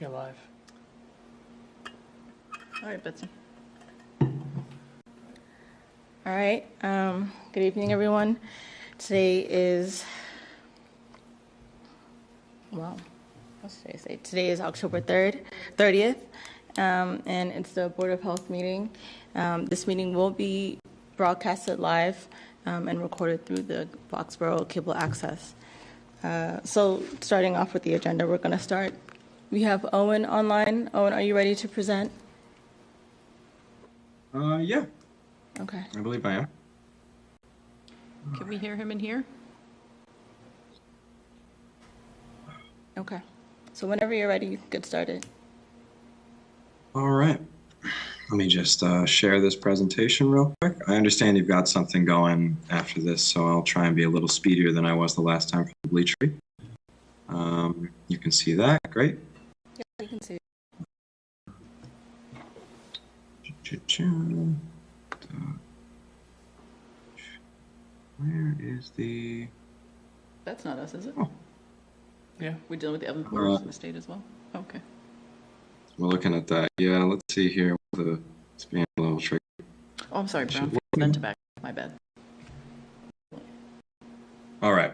You're live. All right, Betsy. All right. Good evening, everyone. Today is, well, what's today say? Today is October 30th, and it's the Board of Health meeting. This meeting will be broadcasted live and recorded through the Foxboro Cable Access. So starting off with the agenda, we're going to start. We have Owen online. Owen, are you ready to present? Yeah, Okay. I believe I am. Can we hear him in here? Okay. So whenever you're ready, you can get started. All right. Let me just share this presentation real quick. I understand you've got something going after this, so I'll try and be a little speedier than I was the last time for the bleachery. You can see that. Great. Yeah, you can see. Where is the... That's not us, is it? Oh. Yeah. We're dealing with the other boards in the state as well? Okay. We're looking at that. Yeah, let's see here. It's being a little tricky. Oh, I'm sorry, Brown. Then tobacco. My bad. All right.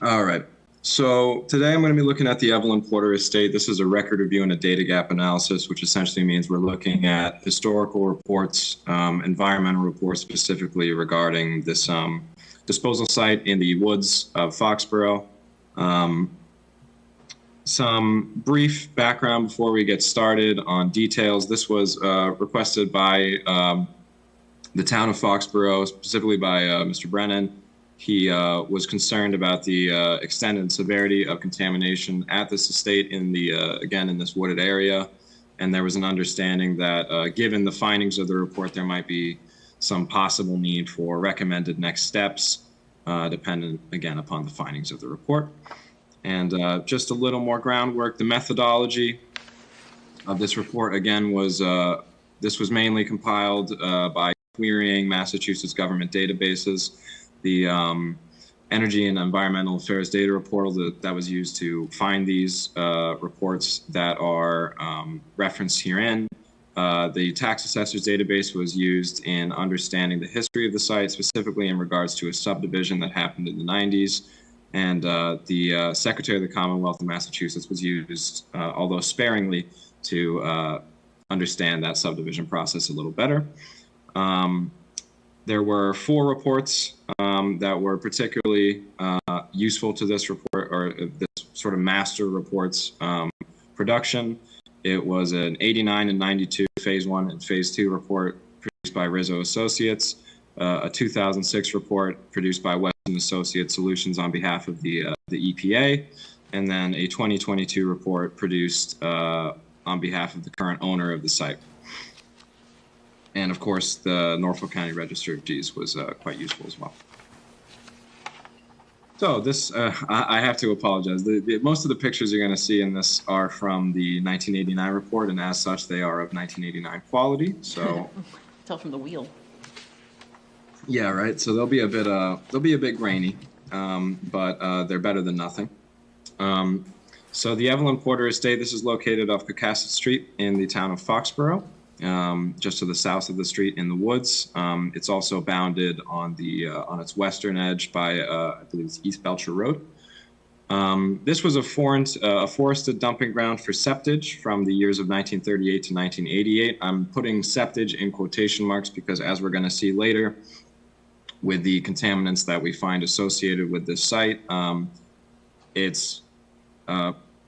All right. So today I'm going to be looking at the Evelyn Porter estate. This is a record review and a data gap analysis, which essentially means we're looking at historical reports, environmental reports specifically regarding this disposal site in the woods of Foxborough. Some brief background before we get started on details. This was requested by the town of Foxborough, specifically by Mr. Brennan. He was concerned about the extent and severity of contamination at this estate in the, again, in this wooded area. And there was an understanding that given the findings of the report, there might be some possible need for recommended next steps, dependent, again, upon the findings of the report. And just a little more groundwork. The methodology of this report, again, was this was mainly compiled by querying Massachusetts government databases. The Energy and Environmental Affairs Data Portal that was used to find these reports that are referenced herein. The tax assessor's database was used in understanding the history of the site, specifically in regards to a subdivision that happened in the 90s. And the Secretary of the Commonwealth of Massachusetts was used, although sparingly, to understand that subdivision process a little better. There were 4 reports that were particularly useful to this report, or this sort of master reports production. It was an 89 and 92 phase 1 and phase 2 report produced by Rizzo Associates, a 2006 report produced by Weston Associates Solutions on behalf of the EPA, and then a 2022 report produced on behalf of the current owner of the site. And of course, the Norfolk County Register of Deeds was quite useful as well. So this, I have to apologize. Most of the pictures you're going to see in this are from the 1989 report, and as such, they are of 1989 quality. So Tell from the wheel. yeah, right. So they'll be a bit grainy, but they're better than nothing. So the Evelyn Porter estate. This is located off Comcast Street in the town of Foxborough. Just to the south of the street in the woods. It's also bounded on the on its western edge by I believe it's East Belcher Road. This was a forested dumping ground for septage from the years of 1938 to 1988. I'm putting septage in quotation marks because, as we're going to see later, with the contaminants that we find associated with this site, it's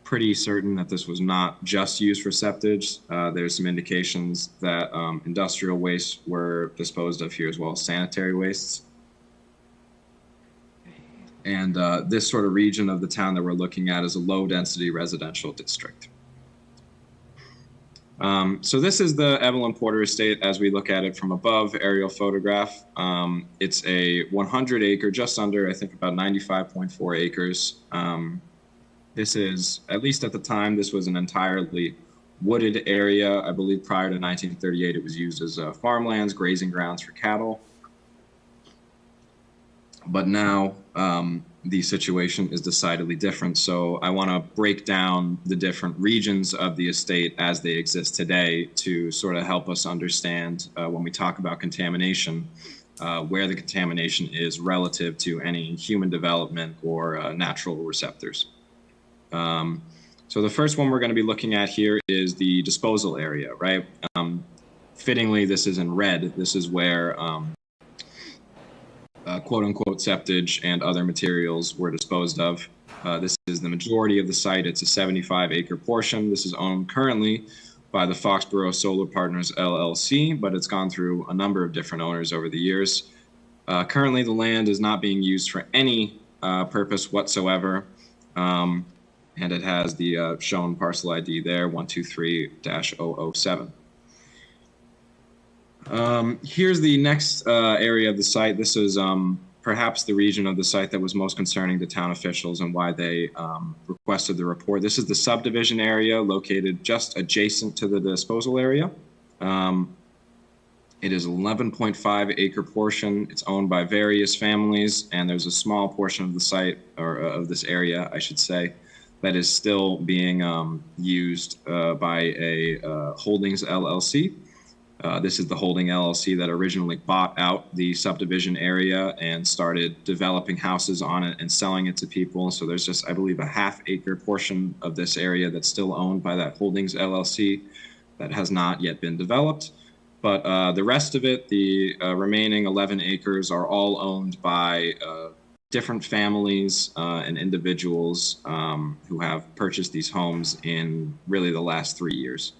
pretty certain that this was not just used for septage. There's some indications that industrial wastes were disposed of here as well as sanitary wastes. And this sort of region of the town that we're looking at is a low-density residential district. So this is the Evelyn Porter estate as we look at it from above, aerial photograph. It's a 100-acre, just under, I think about 95.4 acres. This is, at least at the time, this was an entirely wooded area. I believe prior to 1938, it was used as farmlands, grazing grounds for cattle. But now the situation is decidedly different. So I want to break down the different regions of the estate as they exist today to sort of help us understand when we talk about contamination, where the contamination is relative to any human development or natural receptors. So the first one we're going to be looking at here is the disposal area, right? Fittingly, this is in red. This is where quote-unquote septage and other materials were disposed of. This is the majority of the site. It's a 75-acre portion. This is owned currently by the Foxborough Solar Partners LLC, but it's gone through a number of different owners over the years. Currently, the land is not being used for any purpose whatsoever, and it has the shown parcel ID there, 123-007. Here's the next area of the site. This is perhaps the region of the site that was most concerning to town officials and why they requested the report. This is the subdivision area located just adjacent to the disposal area. It is an 11.5 acre portion. It's owned by various families, and there's a small portion of the site, or of this area, I should say, that is still being used by a Holdings LLC. This is the Holding LLC that originally bought out the subdivision area and started developing houses on it and selling it to people. So there's just, I believe, a half-acre portion of this area that's still owned by that Holdings LLC that has not yet been developed. But the rest of it, the remaining 11 acres, are all owned by different families and individuals who have purchased these homes in really the last 3 years.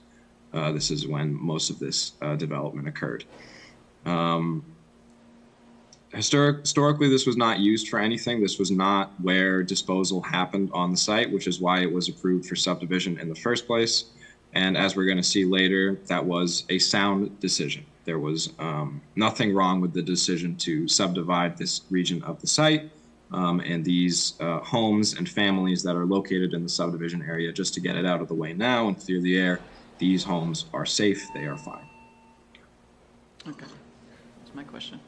This is when most of this development occurred. Historically, this was not used for anything. This was not where disposal happened on the site, which is why it was approved for subdivision in the first place. And as we're going to see later, that was a sound decision. There was nothing wrong with the decision to subdivide this region of the site and these homes and families that are located in the subdivision area. Just to get it out of the way now and clear the air, these homes are safe, they are fine. Okay, that's my question.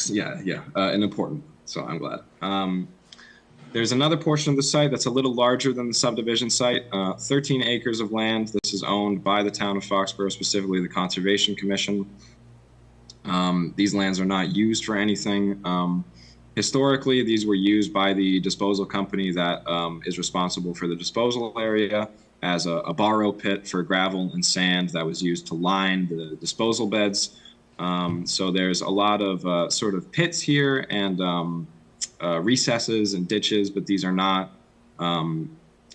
Yeah, an important, so I'm glad. There's another portion of the site that's a little larger than the subdivision site, 13 acres of land. This is owned by the town of Foxborough, specifically the Conservation Commission. These lands are not used for anything. Historically, these were used by the disposal company that is responsible for the disposal area as a borrow pit for gravel and sand that was used to line the disposal beds. So there's a lot of sort of pits here and recesses and ditches, but these are not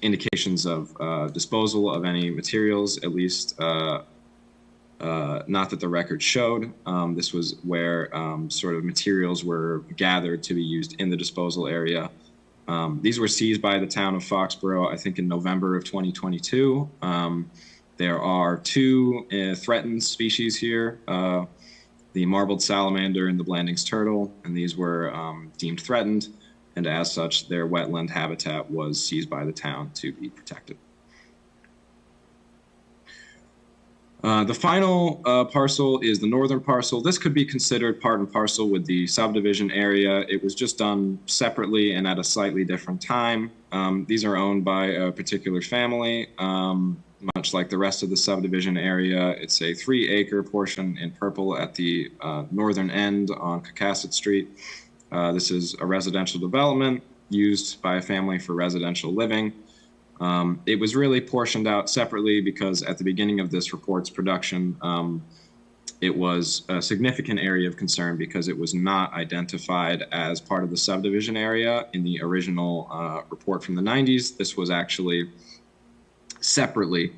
indications of disposal of any materials, at least not that the record showed. This was where sort of materials were gathered to be used in the disposal area. These were seized by the town of Foxborough, I think, in November of 2022. There are two threatened species here, the marbled salamander and the Blanding's turtle, and these were deemed threatened, and as such, their wetland habitat was seized by the town to be protected. The final parcel is the northern parcel. This could be considered part and parcel with the subdivision area. It was just done separately and at a slightly different time. These are owned by a particular family. Much like the rest of the subdivision area, it's a 3-acre portion in purple at the northern end on Cocassett Street. This is a residential development used by a family for residential living. It was really portioned out separately because at the beginning of this report's production, it was a significant area of concern because it was not identified as part of the subdivision area in the original report from the 90s. This was actually separately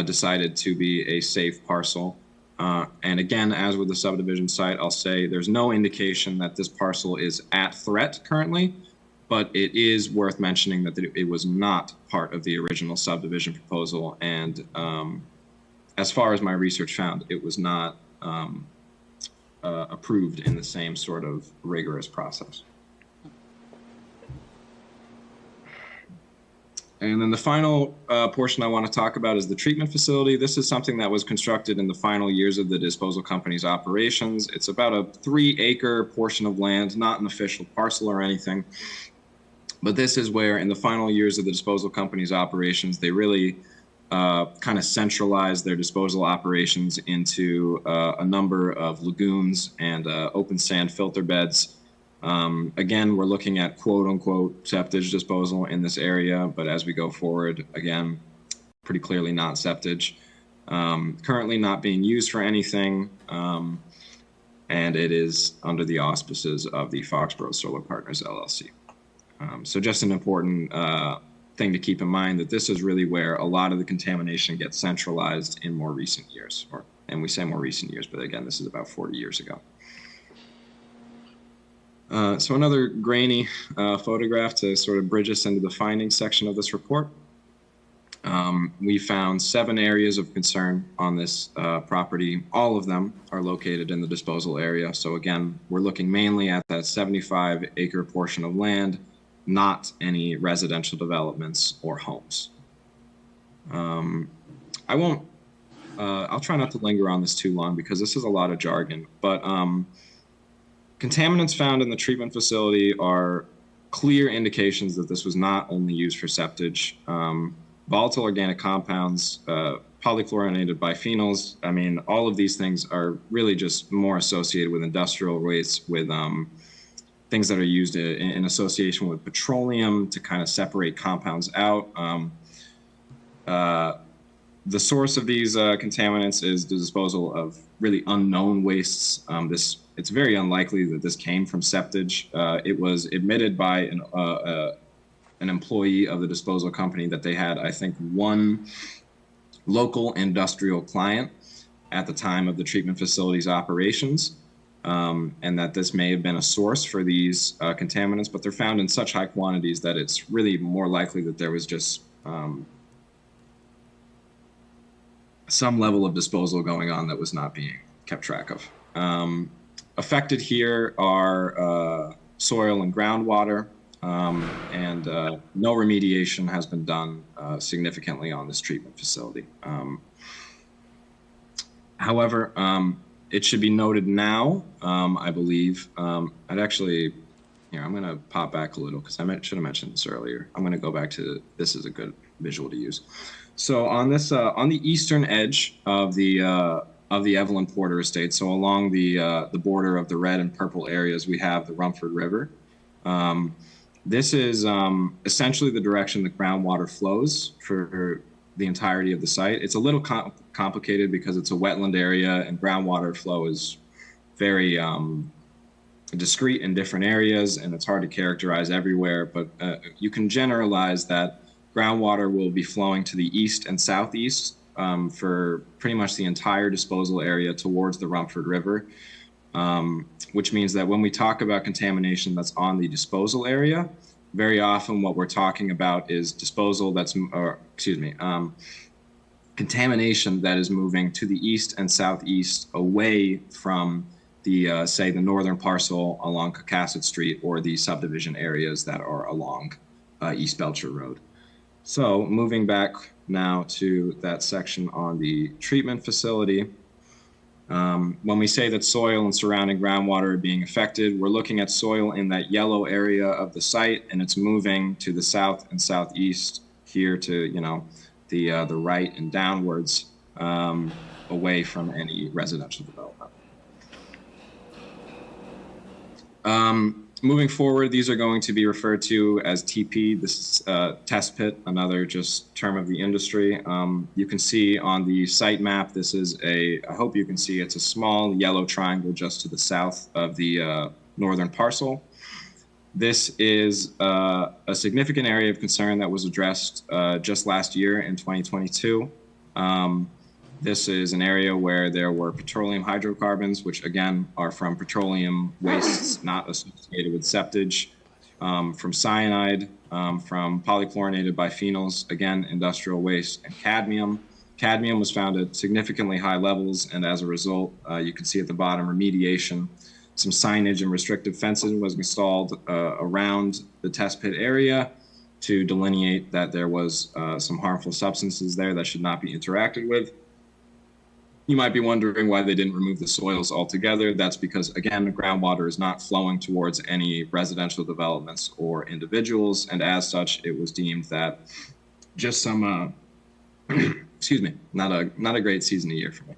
decided to be a safe parcel. And again, as with the subdivision site, I'll say there's no indication that this parcel is at threat currently, but it is worth mentioning that it was not part of the original subdivision proposal. And as far as my research found, it was not approved in the same sort of rigorous process. And then the final portion I want to talk about is the treatment facility. This is something that was constructed in the final years of the disposal company's operations. It's about a 3-acre portion of land, not an official parcel or anything. But this is where, in the final years of the disposal company's operations, they really kind of centralized their disposal operations into a number of lagoons and open sand filter beds. Again, we're looking at quote-unquote septage disposal in this area, but as we go forward, again, pretty clearly not septage. Currently not being used for anything, and it is under the auspices of the Foxborough Solar Partners, LLC. So just an important thing to keep in mind, that this is really where a lot of the contamination gets centralized in more recent years, and we say more recent years, but again, this is about 40 years ago. So another grainy photograph to sort of bridge us into the findings section of this report. We found 7 areas of concern on this property. All of them are located in the disposal area. So again, we're looking mainly at that 75-acre portion of land, not any residential developments or homes. I'll try not to linger on this too long because this is a lot of jargon, but contaminants found in the treatment facility are clear indications that this was not only used for septage. Volatile organic compounds, polychlorinated biphenyls, I mean, all of these things are really just more associated with industrial waste, with things that are used in association with petroleum to kind of separate compounds out. The source of these contaminants is the disposal of really unknown wastes. It's very unlikely that this came from septage. It was admitted by an employee of the disposal company that they had, I think, one local industrial client at the time of the treatment facility's operations, and that this may have been a source for these contaminants, but they're found in such high quantities that it's really more likely that there was just some level of disposal going on that was not being kept track of. Affected here are soil and groundwater, and no remediation has been done significantly on this treatment facility. However, it should be noted now, I believe, I'm going to pop back a little because I should have mentioned this earlier. I'm going to go back to, this is a good visual to use. So on this, on the eastern edge of the Evelyn Porter Estate, so along the border of the red and purple areas, we have the Rumford River. This is essentially the direction the groundwater flows for the entirety of the site. It's a little complicated because it's a wetland area and groundwater flow is very discrete in different areas, and it's hard to characterize everywhere, but you can generalize that groundwater will be flowing to the east and southeast for pretty much the entire disposal area towards the Rumford River, which means that when we talk about contamination that's on the disposal area, very often what we're talking about is contamination that is moving to the east and southeast away from the, say, the northern parcel along Caucasset Street or the subdivision areas that are along East Belcher Road. So moving back now to that section on the treatment facility, when we say that soil and surrounding groundwater are being affected, we're looking at soil in that yellow area of the site, and it's moving to the south and southeast here to, the right and downwards away from any residential development. Moving forward, these are going to be referred to as TP. This is test pit, another just term of the industry. You can see on the site map, this is I hope you can see, it's a small yellow triangle just to the south of the northern parcel. This is a significant area of concern that was addressed just last year in 2022. This is an area where there were petroleum hydrocarbons, which again are from petroleum wastes not associated with septage, from cyanide, from polychlorinated biphenyls, again, industrial waste, and cadmium. Cadmium was found at significantly high levels, and as a result, you can see at the bottom remediation. Some signage and restrictive fencing was installed around the test pit area, to delineate that there was some harmful substances there that should not be interacted with. You might be wondering why they didn't remove the soils altogether. That's because, again, the groundwater is not flowing towards any residential developments or individuals, and as such, it was deemed that just some, excuse me, not a great season of year for me.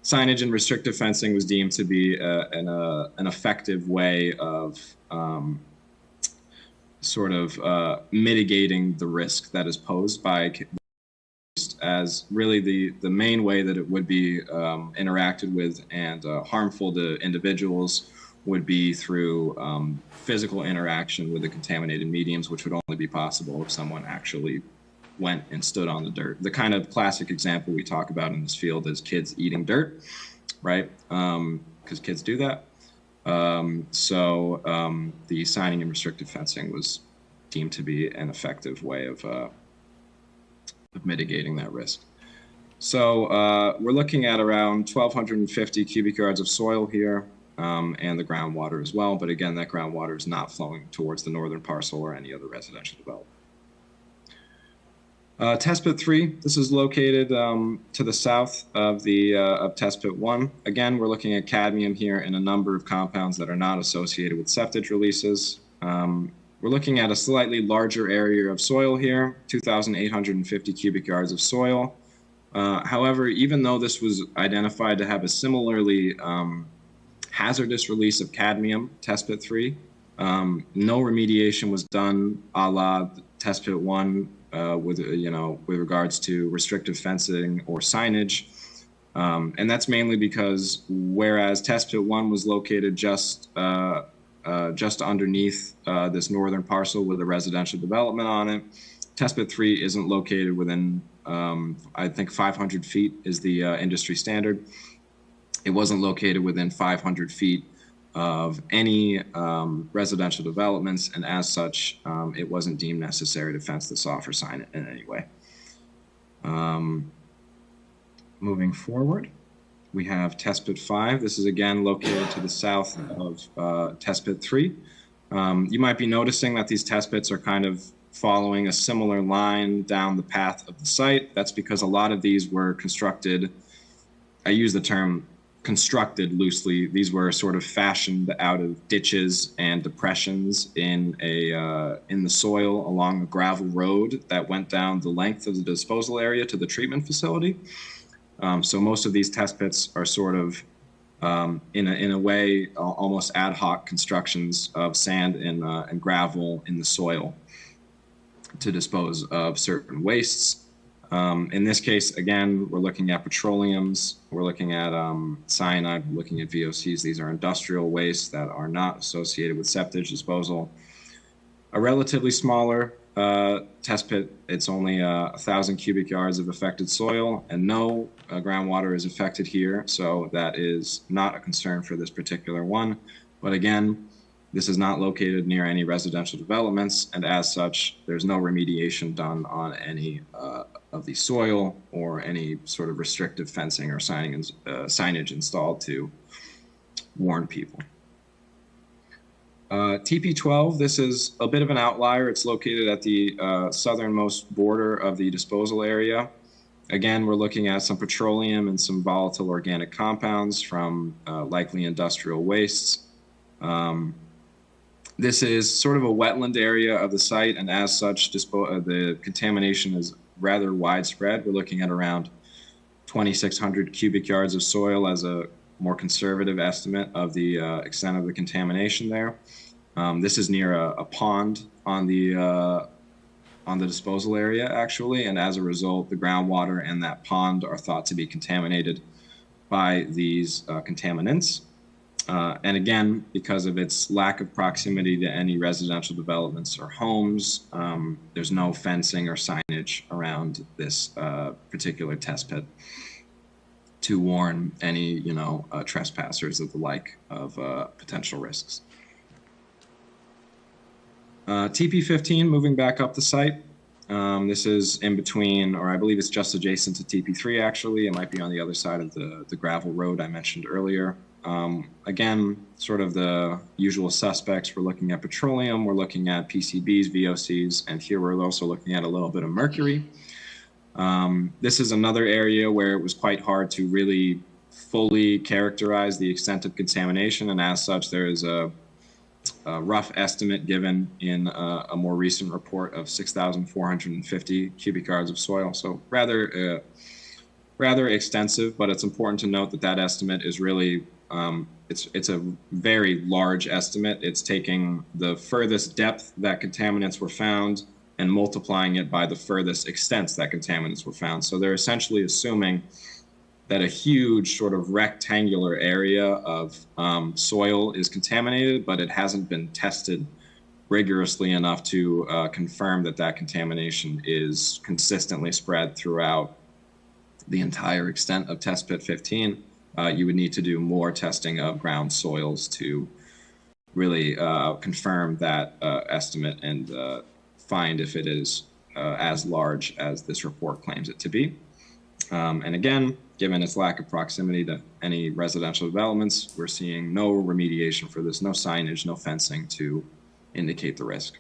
Signage and restrictive fencing was deemed to be an effective way of mitigating the risk that is posed by, as really the main way that it would be interacted with and harmful to individuals would be through physical interaction with the contaminated mediums, which would only be possible if someone actually went and stood on the dirt. The kind of classic example we talk about in this field is kids eating dirt, right? Because kids do that. So the signing and restrictive fencing was deemed to be an effective way of mitigating that risk. So we're looking at around 1,250 cubic yards of soil here, and the groundwater as well. But again, that groundwater is not flowing towards the northern parcel or any other residential development. Test Pit 3, this is located to the south of Test Pit 1. Again, we're looking at cadmium here in a number of compounds that are not associated with septage releases. We're looking at a slightly larger area of soil here, 2,850 cubic yards of soil. However, even though this was identified to have a similarly hazardous release of cadmium, Test Pit 3, no remediation was done a la Test Pit 1 with regards to restrictive fencing or signage. And that's mainly because whereas Test Pit 1 was located just underneath this northern parcel with a residential development on it, Test Pit 3 isn't located within, I think 500 feet is the industry standard. It wasn't located within 500 feet of any residential developments, and as such, it wasn't deemed necessary to fence this off or sign it in any way. Moving forward, we have Test Pit 5. This is again located to the south of Test Pit 3. You might be noticing that these test pits are kind of following a similar line down the path of the site. That's because a lot of these were constructed, I use the term constructed loosely. These were sort of fashioned out of ditches and depressions in the soil along a gravel road that went down the length of the disposal area to the treatment facility. So most of these test pits are sort of, in a way, almost ad hoc constructions of sand and gravel in the soil to dispose of certain wastes. In this case, again, we're looking at petroleums, we're looking at cyanide, we're looking at VOCs. These are industrial wastes that are not associated with septage disposal. A relatively smaller test pit, it's only 1,000 cubic yards of affected soil, and no groundwater is affected here, so that is not a concern for this particular one. But again, this is not located near any residential developments, and as such, there's no remediation done on any of the soil or any sort of restrictive fencing or signage installed to warn people. TP12, this is a bit of an outlier. It's located at the southernmost border of the disposal area. Again, we're looking at some petroleum and some volatile organic compounds from likely industrial wastes. This is sort of a wetland area of the site, and as such, the contamination is rather widespread. We're looking at around 2,600 cubic yards of soil as a more conservative estimate of the extent of the contamination there. This is near a pond on the disposal area, actually, and as a result, the groundwater and that pond are thought to be contaminated by these contaminants. And again, because of its lack of proximity to any residential developments or homes, there's no fencing or signage around this particular test pit to warn any, trespassers of the like of potential risks. TP15, moving back up the site. This is in between, or I believe it's just adjacent to TP3 actually. It might be on the other side of the gravel road I mentioned earlier. Again, sort of the usual suspects. We're looking at petroleum, we're looking at PCBs, VOCs, and here we're also looking at a little bit of mercury. This is another area where it was quite hard to really fully characterize the extent of contamination, and as such, there is a rough estimate given in a more recent report of 6,450 cubic yards of soil. So rather extensive, but it's important to note that that estimate is really it's a very large estimate. It's taking the furthest depth that contaminants were found and multiplying it by the furthest extents that contaminants were found. So they're essentially assuming that a huge sort of rectangular area of soil is contaminated, but it hasn't been tested rigorously enough to confirm that that contamination is consistently spread throughout the entire extent of test pit 15. You would need to do more testing of ground soils to really confirm that estimate and find if it is as large as this report claims it to be. And again, given its lack of proximity to any residential developments, we're seeing no remediation for this, no signage, no fencing to indicate the risk.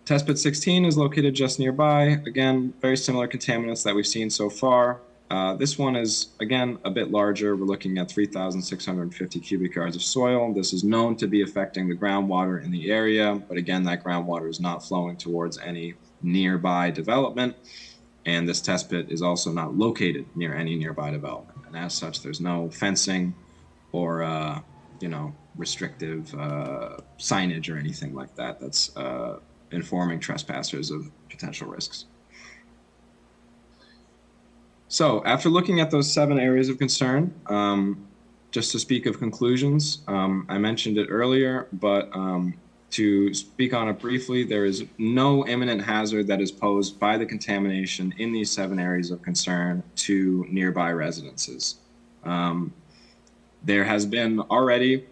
Test pit 16 is located just nearby. Again, very similar contaminants that we've seen so far. This one is, again, a bit larger. We're looking at 3,650 cubic yards of soil. This is known to be affecting the groundwater in the area, but again, that groundwater is not flowing towards any nearby development. And this test pit is also not located near any nearby development. And as such, there's no fencing or, restrictive signage or anything like that that's informing trespassers of potential risks. So after looking at those 7 areas of concern, just to speak of conclusions, I mentioned it earlier, but to speak on it briefly, there is no imminent hazard that is posed by the contamination in these 7 areas of concern to nearby residences. There has been already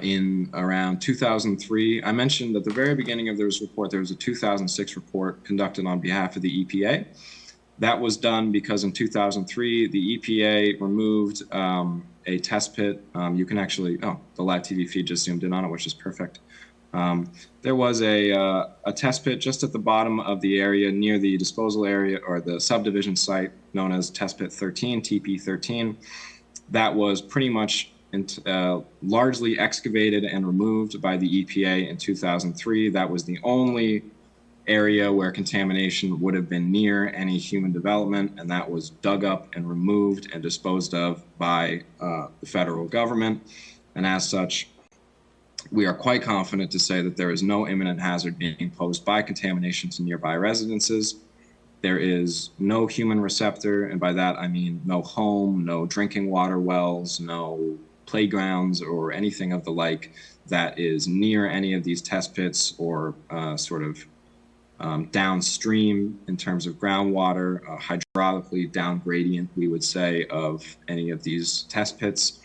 in around 2003, I mentioned at the very beginning of this report, there was a 2006 report conducted on behalf of the EPA. That was done because in 2003, the EPA removed a test pit. You can actually, the live TV feed just zoomed in on it, which is perfect. There was a test pit just at the bottom of the area near the disposal area or the subdivision site known as test pit 13, TP13. That was pretty much largely excavated and removed by the EPA in 2003. That was the only area where contamination would have been near any human development, and that was dug up and removed and disposed of by the federal government. And as such, we are quite confident to say that there is no imminent hazard being posed by contamination to nearby residences. There is no human receptor, and by that I mean no home, no drinking water wells, no playgrounds or anything of the like that is near any of these test pits or downstream in terms of groundwater, hydraulically down gradient, we would say, of any of these test pits,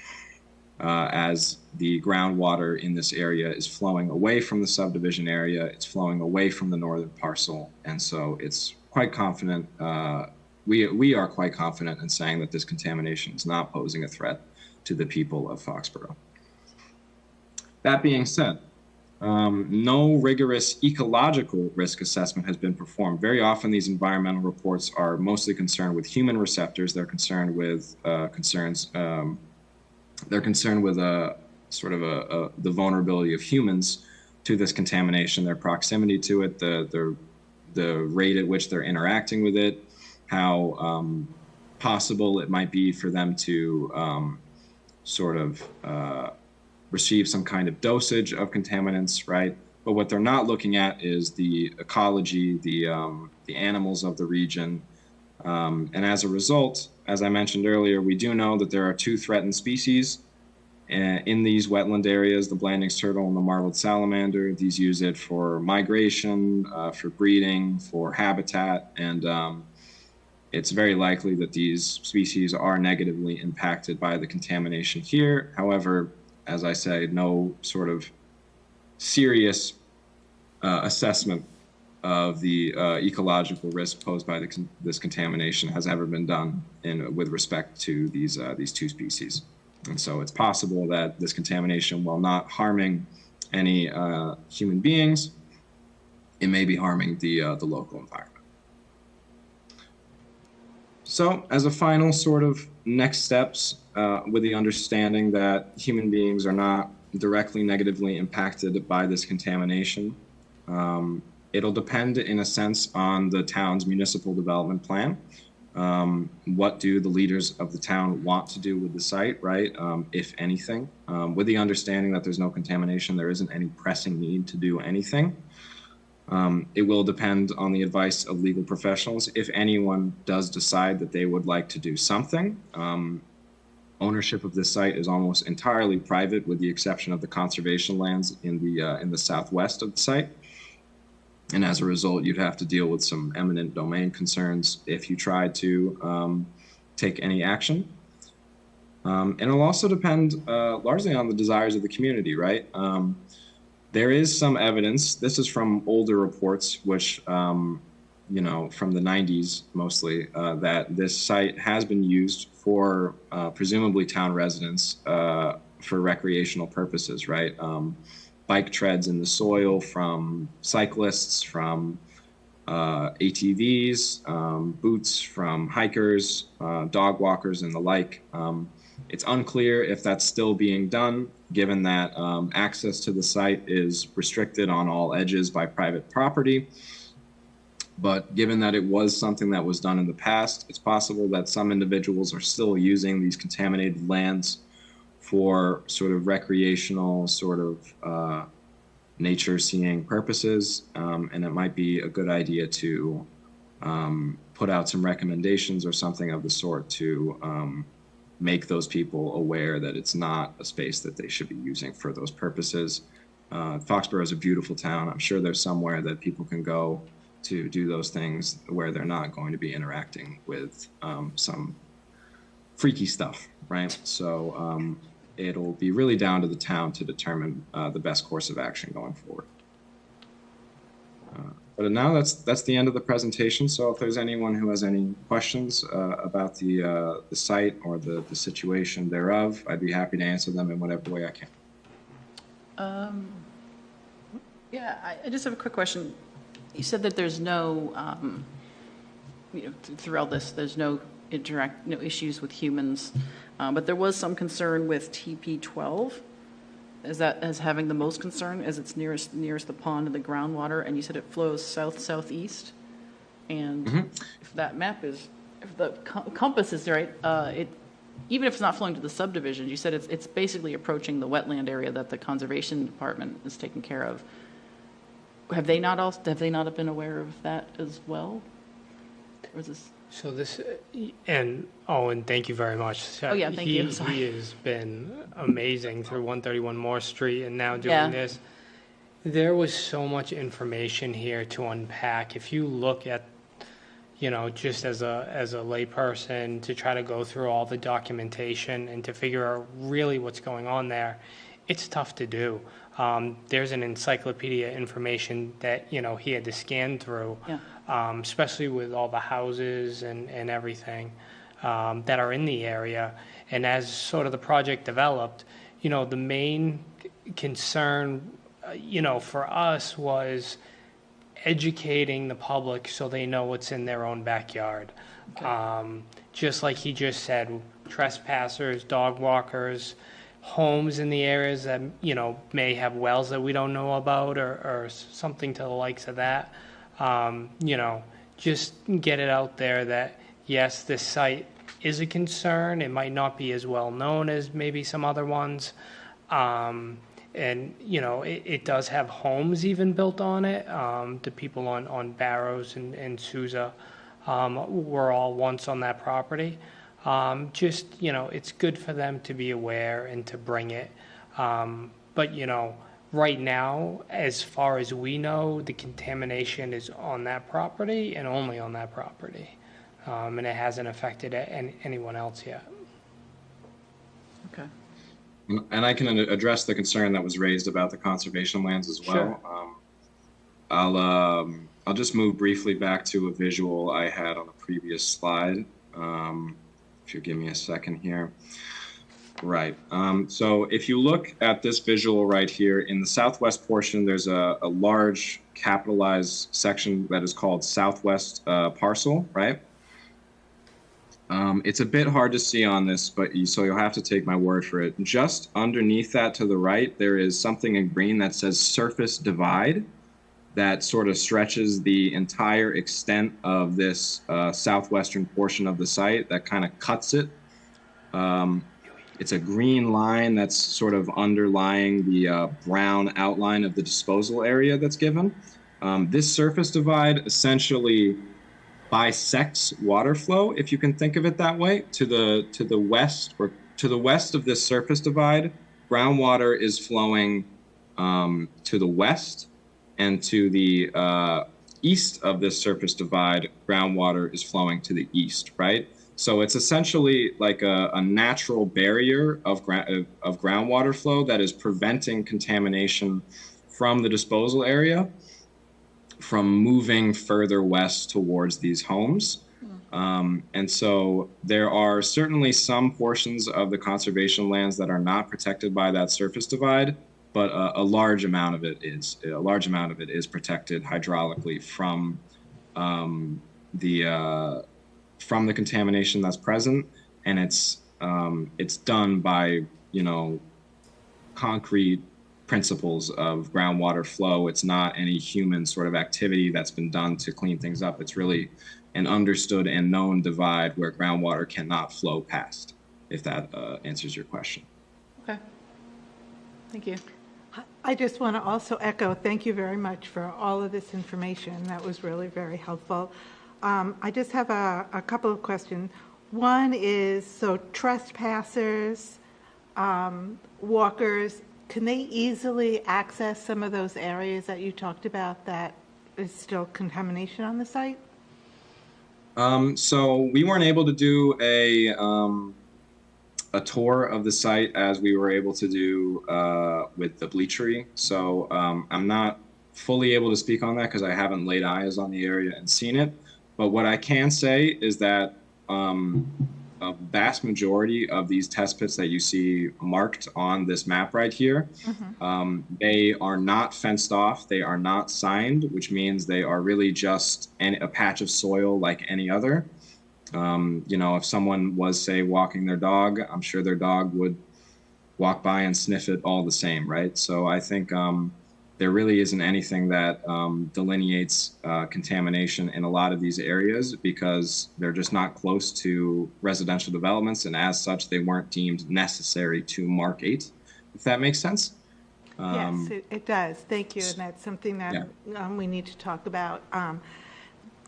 as the groundwater in this area is flowing away from the subdivision area, it's flowing away from the northern parcel, and so it's quite confident, we are quite confident in saying that this contamination is not posing a threat to the people of Foxborough. That being said, no rigorous ecological risk assessment has been performed. Very often these environmental reports are mostly concerned with human receptors. They're concerned with they're concerned with the vulnerability of humans to this contamination, their proximity to it, the rate at which they're interacting with it, how possible it might be for them to receive some kind of dosage of contaminants, right? But what they're not looking at is the ecology, the animals of the region. And as a result, as I mentioned earlier, we do know that there are 2 threatened species in these wetland areas, the Blanding's turtle and the marbled salamander. These use it for migration, for breeding, for habitat, and it's very likely that these species are negatively impacted by the contamination here. However, as I say, no sort of serious assessment of the ecological risk posed by this contamination has ever been done with respect to these two species. And so it's possible that this contamination, while not harming any human beings, it may be harming the local environment. So as a final sort of next steps, with the understanding that human beings are not directly negatively impacted by this contamination, it'll depend in a sense on the town's municipal development plan. What do the leaders of the town want to do with the site, right? If anything, with the understanding that there's no contamination, there isn't any pressing need to do anything. It will depend on the advice of legal professionals. If anyone does decide that they would like to do something, ownership of this site is almost entirely private, with the exception of the conservation lands in the southwest of the site. And as a result, you'd have to deal with some eminent domain concerns if you tried to take any action. And it'll also depend largely on the desires of the community, right? There is some evidence, this is from older reports, which, from the 90s mostly, that this site has been used for presumably town residents for recreational purposes, right? Bike treads in the soil from cyclists, from ATVs, boots from hikers, dog walkers, and the like. It's unclear if that's still being done, given that access to the site is restricted on all edges by private property. But given that it was something that was done in the past, it's possible that some individuals are still using these contaminated lands for sort of recreational, sort of nature seeing purposes. And it might be a good idea to put out some recommendations or something of the sort to make those people aware that it's not a space that they should be using for those purposes. Foxborough is a beautiful town. I'm sure there's somewhere that people can go to do those things where they're not going to be interacting with some freaky stuff, right? So it'll be really down to the town to determine the best course of action going forward. But now that's the end of the presentation. So if there's anyone who has any questions about the site or the situation thereof, I'd be happy to answer them in whatever way I can. Yeah, I just have a quick question. You said that there's no, throughout this, there's no issues with humans, but there was some concern with TP12. Is that as having the most concern, as it's nearest the pond and the groundwater, and you said it flows south-southeast? And if that map is, if the compass is right, even if it's not flowing to the subdivision, you said it's basically approaching the wetland area that the conservation department is taking care of. Have they not been aware of that as well? Or is this? So this, and thank you very much. Oh yeah, thank you. Sorry. He has been amazing through 131 Moore Street and now doing this. There was so much information here to unpack. If you look at, just as a layperson, to try to go through all the documentation and to figure out really what's going on there, it's tough to do. There's an encyclopedia information that, he had to scan through. Yeah. Especially with all the houses and everything that are in the area. And as sort of the project developed, the main concern, for us was educating the public so they know what's in their own backyard. Okay. Just like he just said, trespassers, dog walkers, homes in the areas that, may have wells that we don't know about or something to the likes of that. Just get it out there that, yes, this site is a concern. It might not be as well known as maybe some other ones. And, it does have homes even built on it. The people on Barrows and Sousa were all once on that property. It's good for them to be aware and to bring it. But, right now, as far as we know, the contamination is on that property and only on that property. And it hasn't affected anyone else yet. Okay. And I can address the concern that was raised about the conservation lands as well. Sure. I'll just move briefly back to a visual I had on a previous slide. If you give me a second here. Right. So if you look at this visual right here, in the southwest portion, there's a large capitalized section that is called Southwest Parcel, right? It's a bit hard to see on this, so you'll have to take my word for it. Just underneath that to the right, there is something in green that says Surface Divide that sort of stretches the entire extent of this southwestern portion of the site that kind of cuts it. It's a green line that's sort of underlying the brown outline of the disposal area that's given. This surface divide essentially bisects water flow, if you can think of it that way, to the west, or to the west of this surface divide. Groundwater is flowing to the west, and to the east of this surface divide, groundwater is flowing to the east, right? So it's essentially like a natural barrier of groundwater flow that is preventing contamination from the disposal area from moving further west towards these homes. And so there are certainly some portions of the conservation lands that are not protected by that surface divide, but a large amount of it is. A large amount of it is protected hydraulically from the contamination that's present, and it's done by, you know, concrete principles of groundwater flow. It's not any human sort of activity that's been done to clean things up. It's really an understood and known divide where groundwater cannot flow past, if that answers your question. Okay. Thank you. I just want to also echo, thank you very much for all of this information. That was really very helpful. I just have a couple of questions. One is, so trespassers, walkers, can they easily access some of those areas that you talked about that is still contamination on the site? So we weren't able to do a tour of the site as we were able to do with the bleachery. So I'm not fully able to speak on that because I haven't laid eyes on the area and seen it. But what I can say is that a vast majority of these test pits that you see marked on this map right here, they are not fenced off, they are not signed, which means they are really just a patch of soil like any other. You know, if someone was, say, walking their dog, I'm sure their dog would walk by and sniff it all the same, right? So I think there really isn't anything that delineates contamination in a lot of these areas because they're just not close to residential developments, and as such, they weren't deemed necessary to markate, if that makes sense. Yes, it does. Thank you, and that's something that we need to talk about.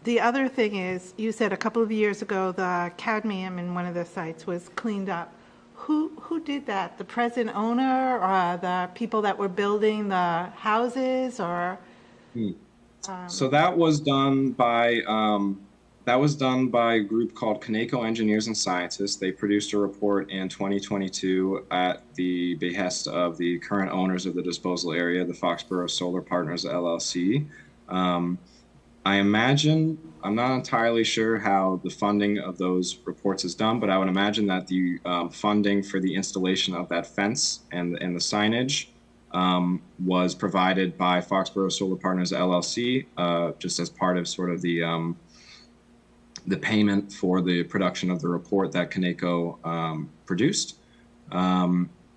The other thing is, you said a couple of years ago the cadmium in one of the sites was cleaned up. Who did that? The present owner, or the people that were building the houses, or? So that was done by a group called Coneco Engineers and Scientists. They produced a report in 2022 at the behest of the current owners of the disposal area, the Foxborough Solar Partners LLC. I imagine, I'm not entirely sure how the funding of those reports is done, but I would imagine that the funding for the installation of that fence and the signage was provided by Foxborough Solar Partners LLC, just as part of sort of the payment for the production of the report that Coneco produced.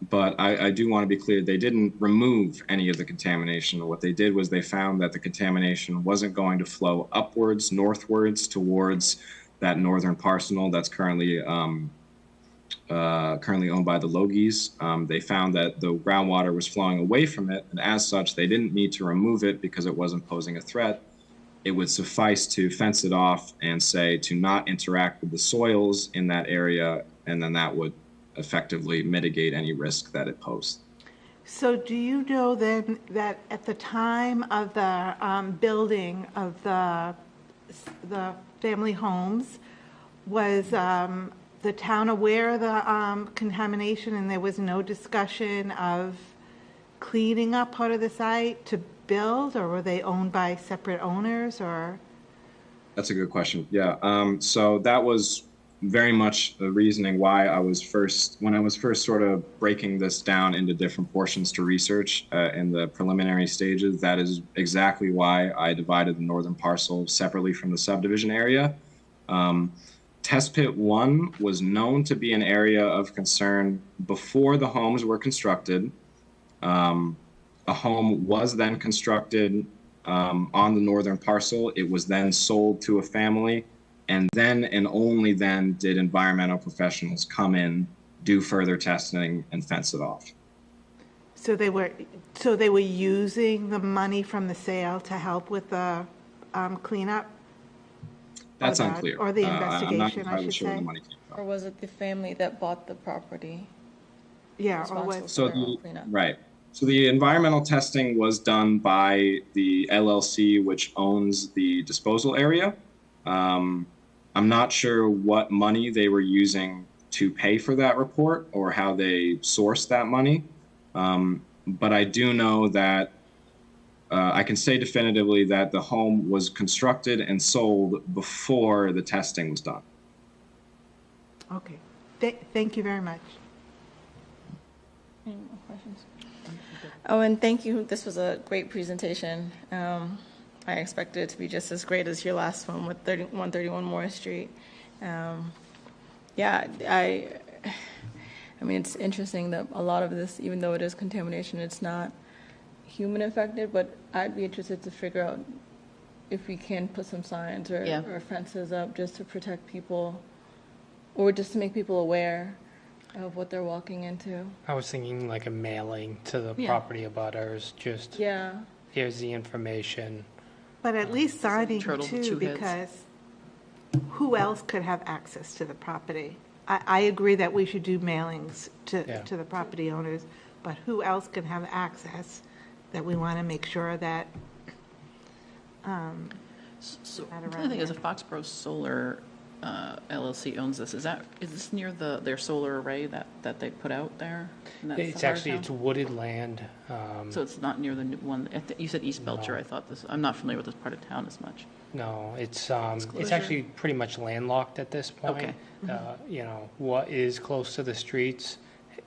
But I do want to be clear, they didn't remove any of the contamination. What they did was they found that the contamination wasn't going to flow upwards, northwards, towards that northern parcel that's currently owned by the Logies. They found that the groundwater was flowing away from it, and as such, they didn't need to remove it because it wasn't posing a threat. It would suffice to fence it off and say to not interact with the soils in that area, and then that would effectively mitigate any risk that it posed. So do you know then that at the time of the building of the family homes, was the town aware of the contamination, and there was no discussion of cleaning up part of the site to build, or were they owned by separate owners, or? That's a good question. Yeah. So that was very much the reasoning why when I was first sort of breaking this down into different portions to research in the preliminary stages. That is exactly why I divided the northern parcel separately from the subdivision area. Test Pit 1 was known to be an area of concern before the homes were constructed. A home was then constructed on the northern parcel. It was then sold to a family, and then and only then did environmental professionals come in, do further testing, and fence it off. So they were using the money from the sale to help with the cleanup? That's unclear. Or the I'm not investigation, I entirely should sure where say. the money came from. Or was it the family that bought the property? Yeah, or responsible was, So for their cleanup? right. So the environmental testing was done by the LLC, which owns the disposal area. I'm not sure what money they were using to pay for that report or how they sourced that money. But I do know that I can say definitively that the home was constructed and sold before the testing was done. okay. Thank you very much. Any more questions? Oh, and thank you. This was a great presentation. I expected it to be just as great as your last one with 131 Morris Street. Yeah, I mean, it's interesting that a lot of this, even though it is contamination, it's not human affected, but I'd be interested to figure out if we can put some signs or fences up just to protect people, or just to make people aware of what they're walking into. I was thinking like a mailing to the Yeah. property abutters, just Yeah. here's the information. But at least signing Turtle with too, two heads. because who else could have access to the property? I agree that we should do mailings Yeah. to the property owners, but who else can have access that we want to make sure that, So Not the other around thing is, here. if Foxborough Solar LLC owns this, is this near their solar array that they put out there? in that It's part of actually, town? it's wooded land. So it's not near the new one, you said East Belcher, I thought this, I'm not familiar with this part of town as much. No, it's Disclosure? actually pretty much landlocked at this point. Okay. You know, what is close to the streets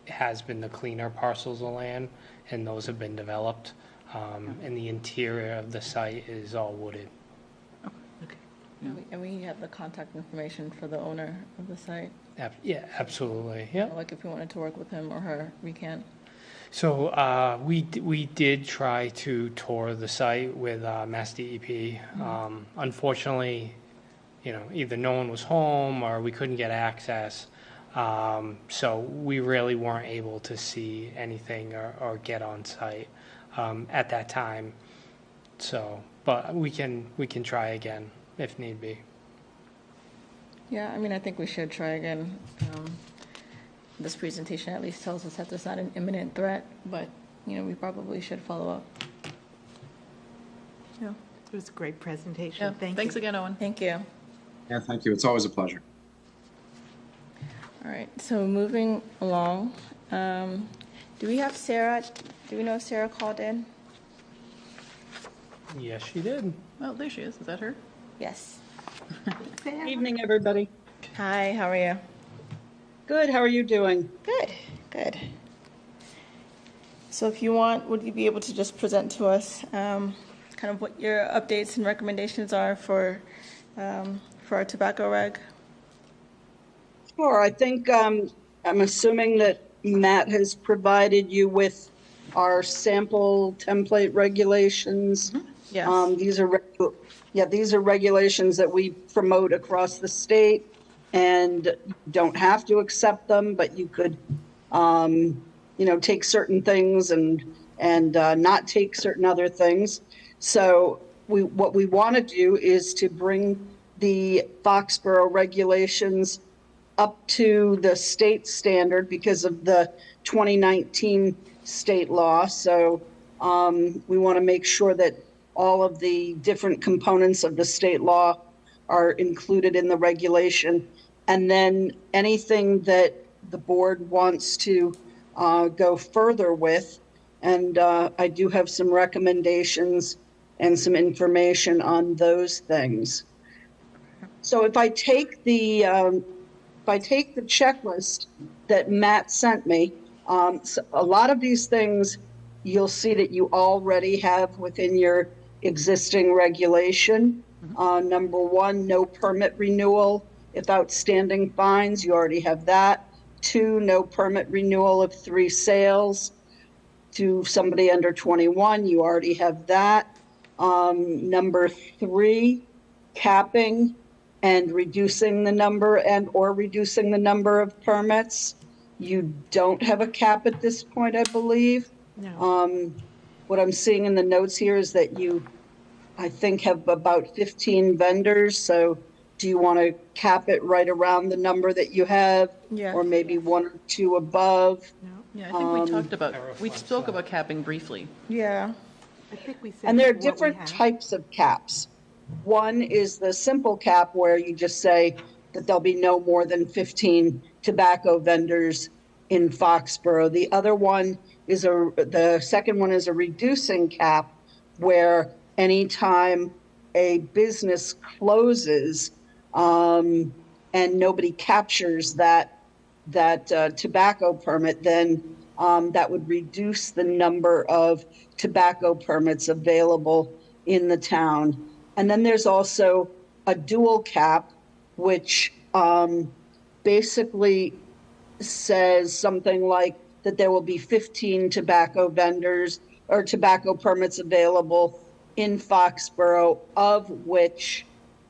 has been the cleaner parcels of land, and those have been developed. And the interior of the site is all wooded. Okay. And we have the contact information for the owner of the site. Yeah, absolutely, yeah. Like if we wanted to work with him or her, we can. So we did try to tour the site with Mass DEP. Unfortunately, you know, either no one was home or we couldn't get access. So we really weren't able to see anything or get on site at that time. So, but we can try again if need be. Yeah, I mean, I think we should try again. This presentation at least tells us that there's not an imminent threat, but, you know, we probably should follow up. Yeah, it was a great presentation. Yeah, Thank you. thanks again, Owen. thank you. Yeah, thank you. It's always a pleasure. All right, so moving along, do we have Sarah, do we know if Sarah called in? Yes, she did. Well, there she is, is that her? Yes. Sarah? Evening, everybody. Hi, how are you? Good, how are you doing? Good, good. So if you want, would you be able to just present to us kind of what your updates and recommendations are for our tobacco reg? Sure, I think I'm assuming that Matt has provided you with our sample template regulations. Yes. These are regulations that we promote across the state, and you don't have to accept them, but you could, take certain things and not take certain other things. So what we want to do is to bring the Foxborough regulations up to the state standard because of the 2019 state law. So we want to make sure that all of the different components of the state law are included in the regulation. And then anything that the board wants to go further with, And I do have some recommendations and some information on those things. So if I take the checklist that Matt sent me, so a lot of these things you'll see that you already have within your existing regulation. Number one, no permit renewal if outstanding fines, you already have that. 2, no permit renewal of 3 sales to somebody under 21, you already have that. Number 3, capping and reducing the number or reducing the number of permits. You don't have a cap at this point, I believe. No. What I'm seeing in the notes here is that you, I think, have about 15 vendors. So do you want to cap it right around the number that you have? Yeah. Or maybe 1 or 2 above? No. Yeah, I think we talked about, we spoke about capping briefly. Yeah. I think we said. And there are what we different have. types of caps. One is the simple cap where you just say that there'll be no more than 15 tobacco vendors in Foxborough. The other one is the second one is a reducing cap where anytime a business closes and nobody captures that tobacco permit, then that would reduce the number of tobacco permits available in the town. And then there's also a dual cap, which basically says something like that there will be 15 tobacco vendors or tobacco permits available in Foxborough, of which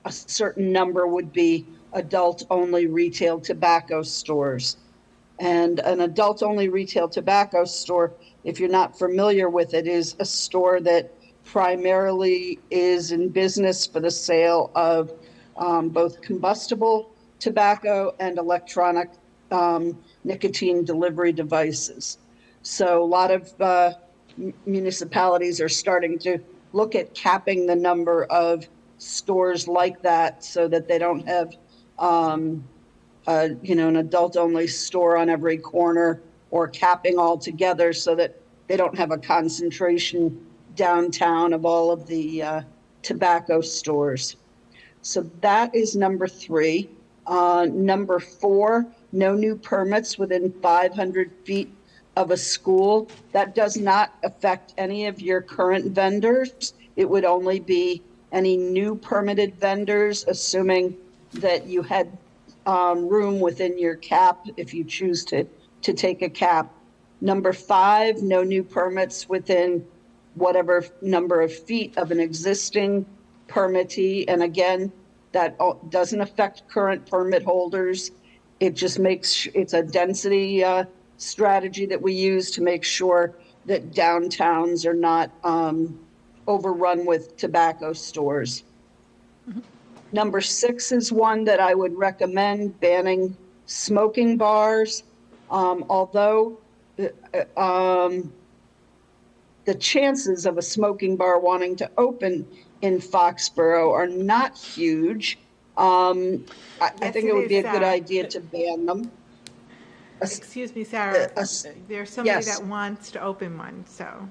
a certain number would be adult-only retail tobacco stores. And an adult-only retail tobacco store, if you're not familiar with it, is a store that primarily is in business for the sale of both combustible tobacco and electronic nicotine delivery devices. So a lot of municipalities are starting to look at capping the number of stores like that so that they don't have an adult-only store on every corner, or capping altogether so that they don't have a concentration downtown of all of the tobacco stores. So that is number 3. Number 4, no new permits within 500 feet of a school. That does not affect any of your current vendors. It would only be any new permitted vendors, assuming that you had room within your cap if you choose to take a cap. Number 5, no new permits within whatever number of feet of an existing permittee. And again, that doesn't affect current permit holders. It just it's a density strategy that we use to make sure that downtowns are not overrun with tobacco stores. Mm-hmm. Number 6 is one that I would recommend, banning smoking bars. Although the chances of a smoking bar wanting to open in Foxborough are not huge. I think it would be a good idea to ban them. Excuse me, Sarah. There's somebody yes. that wants to open one, so.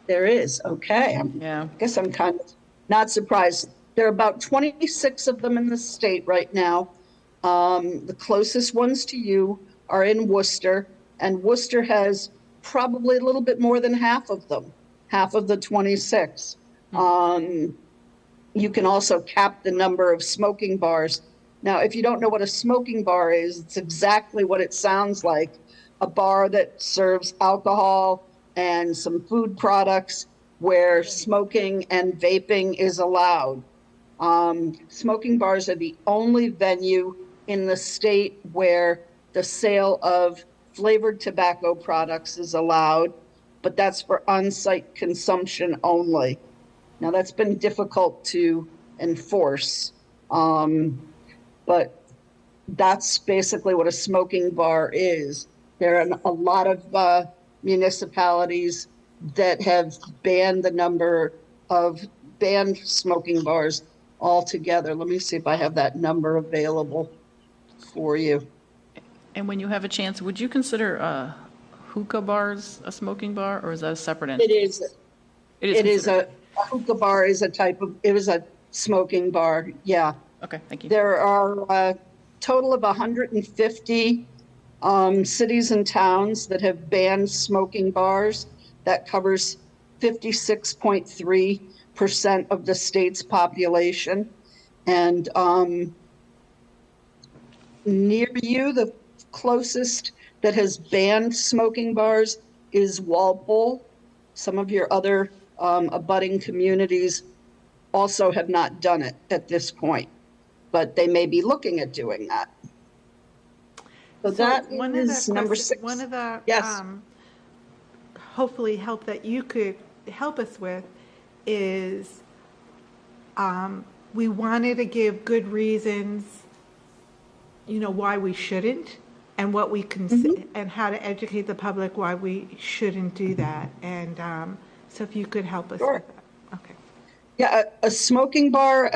There is, okay. I guess I'm kind of not surprised. There are about 26 of them in the state right now. The closest ones to you are in Worcester, and Worcester has probably a little bit more than half of them, half of the 26. You can also cap the number of smoking bars. Now, if you don't know what a smoking bar is, it's exactly what it sounds like, a bar that serves alcohol and some food products where smoking and vaping is allowed. Smoking bars are the only venue in the state where the sale of flavored tobacco products is allowed, but that's for on-site consumption only. Now, that's been difficult to enforce, but that's basically what a smoking bar is. There are a lot of municipalities that have banned banned smoking bars altogether. Let me see if I have that number available for you. And when you have a chance, would you consider hookah bars a smoking bar, or is that a separate It entity? is, It is it is considered. a hookah bar is a type of, it was a smoking bar, yeah. Okay, thank you. There are a total of 150 cities and towns that have banned smoking bars. That covers 56.3% of the state's population. And near you, the closest that has banned smoking bars is Walpole. Some of your other abutting communities also have not done it at this point, but they may be looking at doing that. So that one of the is number questions- 6. One of the, Yes. hopefully help that you could help us with is, we wanted to give good reasons, why we shouldn't, and what we and how to educate the public why we shouldn't do that. And so if you could help us Sure. with that. Okay. Yeah, a smoking bar,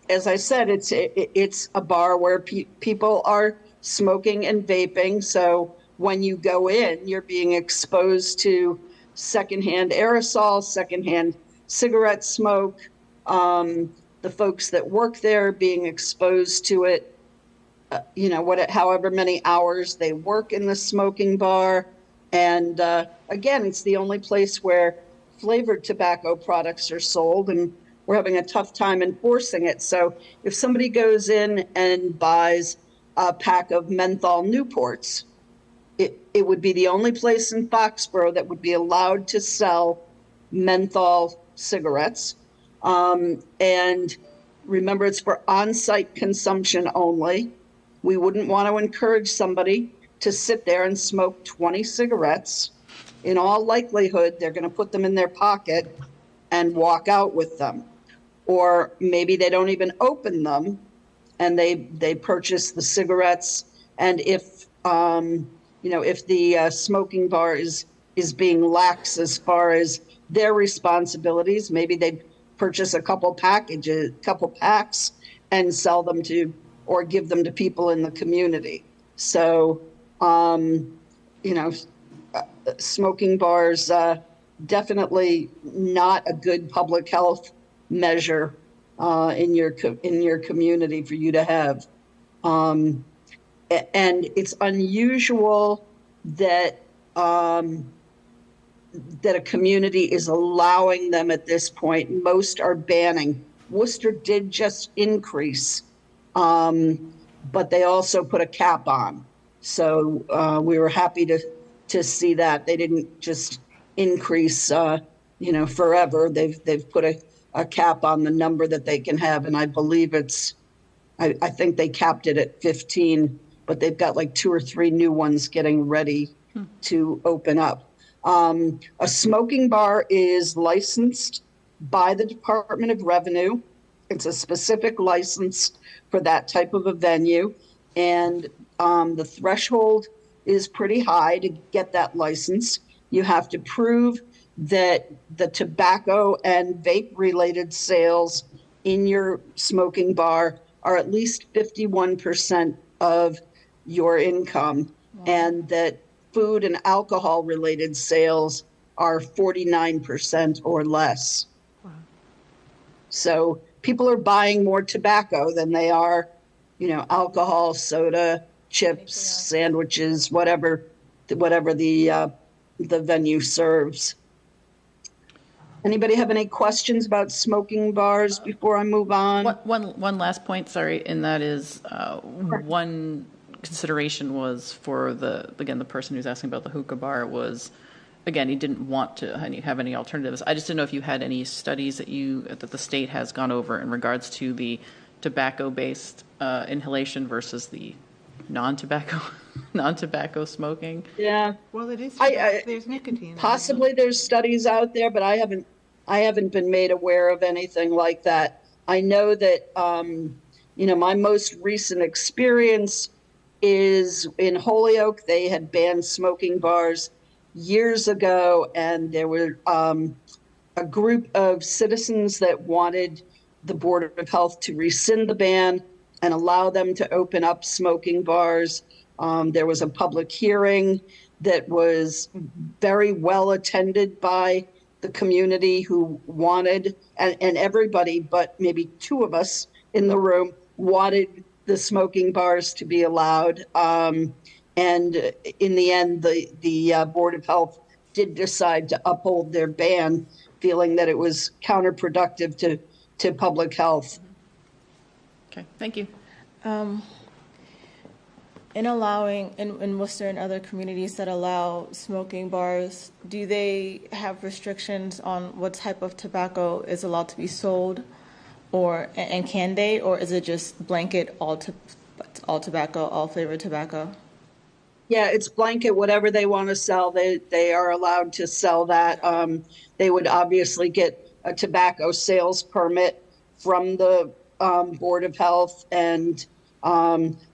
as I said, it's a bar where people are smoking and vaping. So when you go in, you're being exposed to secondhand aerosol, secondhand cigarette smoke. The folks that work there being exposed to it, however many hours they work in the smoking bar. And again, it's the only place where flavored tobacco products are sold, and we're having a tough time enforcing it. So if somebody goes in and buys a pack of menthol Newports, it would be the only place in Foxborough that would be allowed to sell menthol cigarettes. And remember, it's for on-site consumption only. We wouldn't want to encourage somebody to sit there and smoke 20 cigarettes. In all likelihood, they're going to put them in their pocket and walk out with them. Or maybe they don't even open them and they purchase the cigarettes. And if the smoking bar is being lax as far as their responsibilities, maybe they purchase a couple packs and sell them to, or give them to people in the community. So, smoking bars, definitely not a good public health measure in your community for you to have. And it's unusual that that a community is allowing them at this point. Most are banning. Worcester did just increase, but they also put a cap on. So we were happy to see that. They didn't just increase, forever. They've put a cap on the number that they can have, and I believe I think they capped it at 15, but they've got like 2 or 3 new ones getting ready to open up. A smoking bar is licensed by the Department of Revenue. It's a specific license for that type of a venue, and the threshold is pretty high to get that license. You have to prove that the tobacco and vape-related sales in your smoking bar are at least 51% of your income, and that food and alcohol-related sales are 49% or less. Wow. So people are buying more tobacco than they are, alcohol, soda, chips, sandwiches, whatever the venue serves. Anybody have any questions about smoking bars before I move on? One last point, sorry, and that is one consideration was for the person who's asking about the hookah bar was, again, he didn't want to have any alternatives. I just didn't know if you had any studies that the state has gone over in regards to the tobacco-based inhalation versus the non-tobacco smoking. Yeah. Well, it is, there's nicotine in it. Possibly there's studies out there, but I haven't been made aware of anything like that. I know that, my most recent experience is in Holyoke. They had banned smoking bars years ago, and there were a group of citizens that wanted the Board of Health to rescind the ban and allow them to open up smoking bars. There was a public hearing that was very well attended by the community who wanted, and everybody but maybe two of us in the room wanted the smoking bars to be allowed. And in the end, the Board of Health did decide to uphold their ban, feeling that it was counterproductive to public health. Okay, thank you. In allowing, in Worcester and other communities that allow smoking bars, do they have restrictions on what type of tobacco is allowed to be sold, and can they, or is it just blanket all tobacco, all flavored tobacco? Yeah, it's blanket, whatever they want to sell, they are allowed to sell that. They would obviously get a tobacco sales permit from the Board of Health, and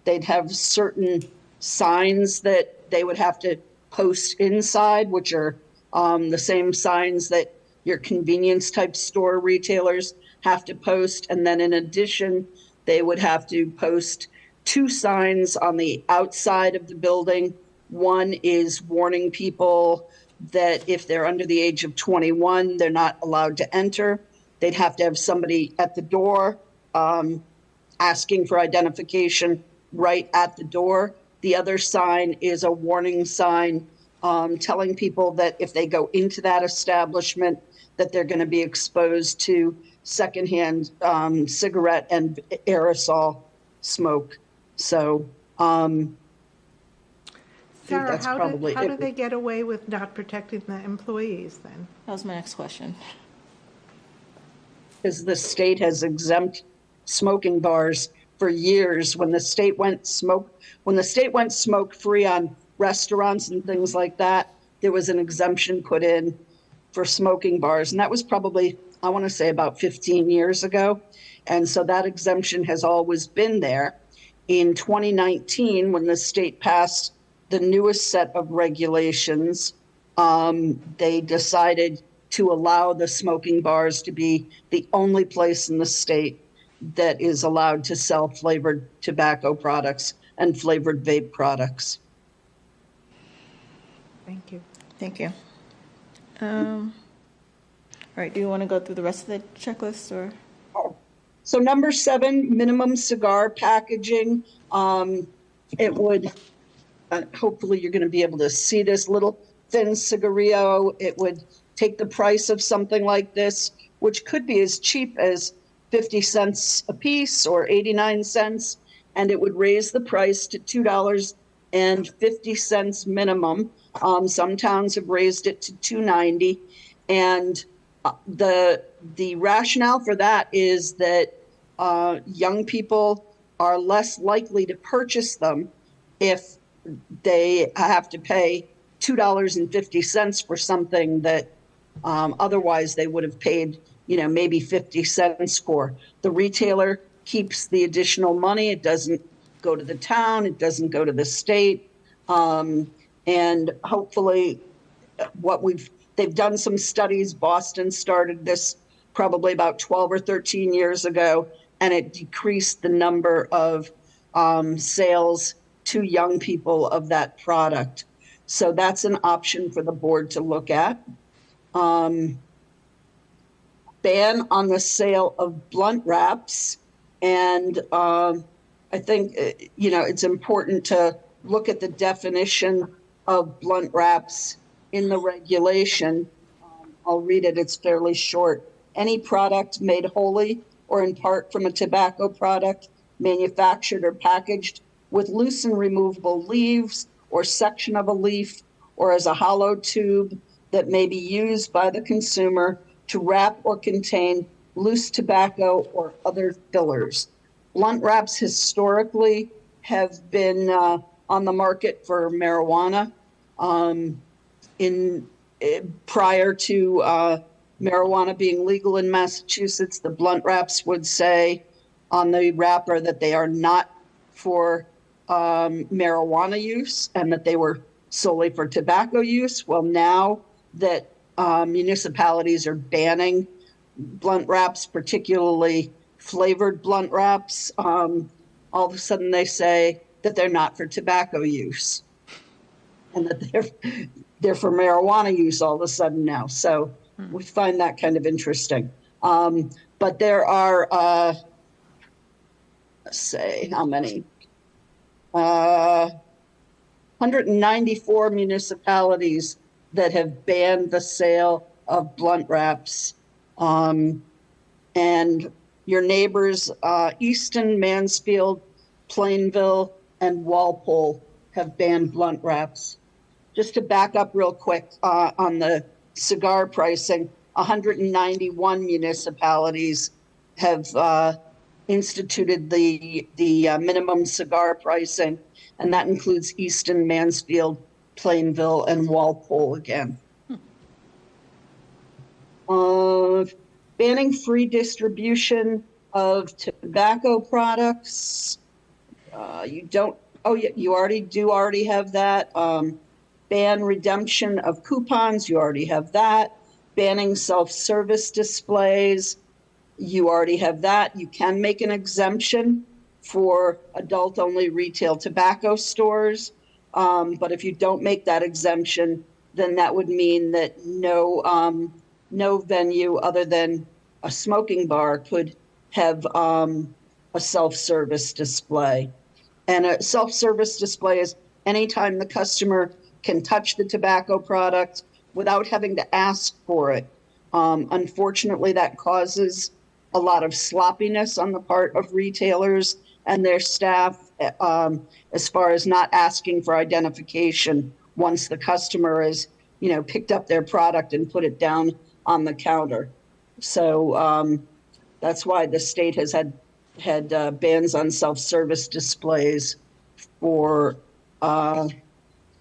they'd have certain signs that they would have to post inside, which are the same signs that your convenience type store retailers have to post. And then in addition, they would have to post 2 signs on the outside of the building. One is warning people that if they're under the age of 21, they're not allowed to enter. They'd have to have somebody at the door asking for identification right at the door. The other sign is a warning sign telling people that if they go into that establishment, that they're going to be exposed to secondhand cigarette and aerosol smoke. So Sarah, that's how probably do it. they get away with not protecting the employees then? That was my next question. Because the state has exempt smoking bars for years. When the state went smoke free on restaurants and things like that, there was an exemption put in for smoking bars, and that was probably, I want to say, about 15 years ago. And so that exemption has always been there. In 2019, when the state passed the newest set of regulations, they decided to allow the smoking bars to be the only place in the state that is allowed to sell flavored tobacco products and flavored vape products. Thank you. Thank you. All right, do you want to go through the rest of the checklist, or? So number 7, minimum cigar packaging. It would, hopefully you're going to be able to see this little thin cigarillo. It would take the price of something like this, which could be as cheap as 50 cents a piece or 89 cents, and it would raise the price to $2.50 minimum. Some towns have raised it to $2.90, and the rationale for that is that young people are less likely to purchase them if they have to pay $2.50 for something that otherwise they would have paid, maybe 50 cents for. The retailer keeps the additional money. It doesn't go to the town. It doesn't go to the state. And hopefully they've done some studies. Boston started this probably about 12 or 13 years ago, and it decreased the number of sales to young people of that product. So that's an option for the board to look at. Ban on the sale of blunt wraps. And I think, it's important to look at the definition of blunt wraps in the regulation. I'll read it, it's fairly short. Any product made wholly or in part from a tobacco product manufactured or packaged with loose and removable leaves or section of a leaf or as a hollow tube that may be used by the consumer to wrap or contain loose tobacco or other fillers. Blunt wraps historically have been on the market for marijuana. Prior to marijuana being legal in Massachusetts, the blunt wraps would say on the wrapper that they are not for marijuana use and that they were solely for tobacco use. Well, now that municipalities are banning blunt wraps, particularly flavored blunt wraps, all of a sudden they say that they're not for tobacco use, and that they're for marijuana use all of a sudden now. So we find that kind of interesting. But there are, let's say how many, 194 municipalities that have banned the sale of blunt wraps. And your neighbors, Easton, Mansfield, Plainville, and Walpole have banned blunt wraps. Just to back up real quick on the cigar pricing, 191 municipalities have instituted the minimum cigar pricing, and that includes Easton, Mansfield, Plainville, and Walpole again. Banning free distribution of tobacco products. You don't, oh yeah, you already have that. Ban redemption of coupons, you already have that. Banning self-service displays, you already have that. You can make an exemption for adult-only retail tobacco stores. But if you don't make that exemption, then that would mean that no venue other than a smoking bar could have a self-service display. And a self-service display is anytime the customer can touch the tobacco product without having to ask for it. Unfortunately, that causes a lot of sloppiness on the part of retailers and their staff as far as not asking for identification once the customer has, picked up their product and put it down on the counter. So that's why the state has had bans on self-service displays for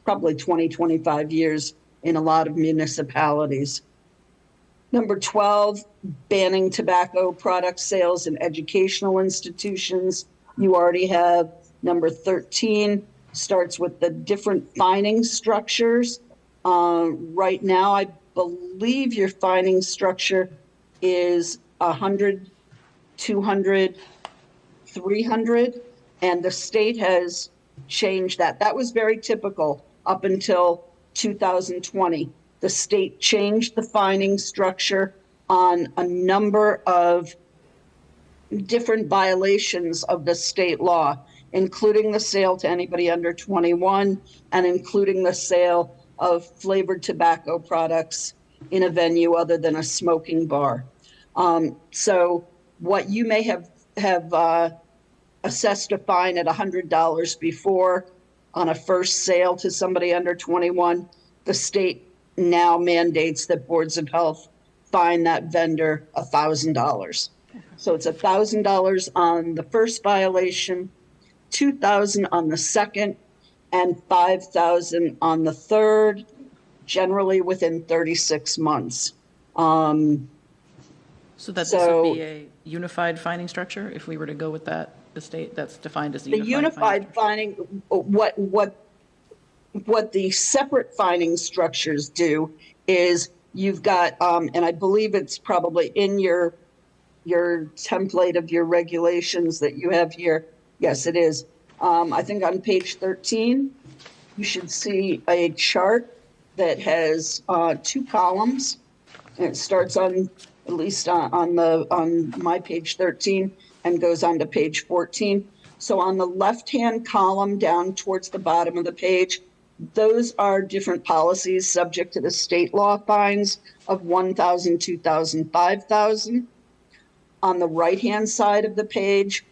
probably 20, 25 years in a lot of municipalities. Number 12, banning tobacco product sales in educational institutions. You already have. Number 13 starts with the different fining structures. Right now, I believe your fining structure is 100, 200, 300, and the state has changed that. That was very typical up until 2020. The state changed the fining structure on a number of different violations of the state law, including the sale to anybody under 21 and including the sale of flavored tobacco products in a venue other than a smoking bar. So what you may have assessed a fine at $100 before on a first sale to somebody under 21, the state now mandates that boards of health fine that vendor $1,000. So it's $1,000 on the first violation, $2,000 on the second, and $5,000 on the third, generally within 36 months. So this would be a unified fining structure if we were to go with that, the state that's defined as a The unified fining, what the separate fining structures do is you've got, and I believe it's probably in your template of your regulations that you have here. Yes, it is. I think on page 13, you should see a chart that has 2 columns, and it starts on, at least on my page 13, and goes on to page 14. So on the left-hand column down towards the bottom of the page, those are different policies subject to the state law fines of $1,000, $2,000, $5,000. On the right-hand side of the page,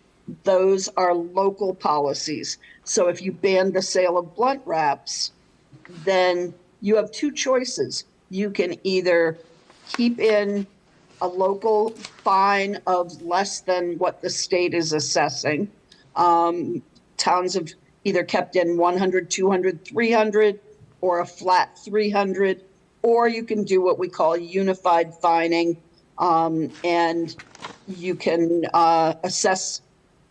those are local policies. So if you ban the sale of blunt wraps, then you have 2 choices. You can either keep in a local fine of less than what the state is assessing. Towns have either kept in 100, 200, 300, or a flat 300, or you can do what we call unified fining, and you can assess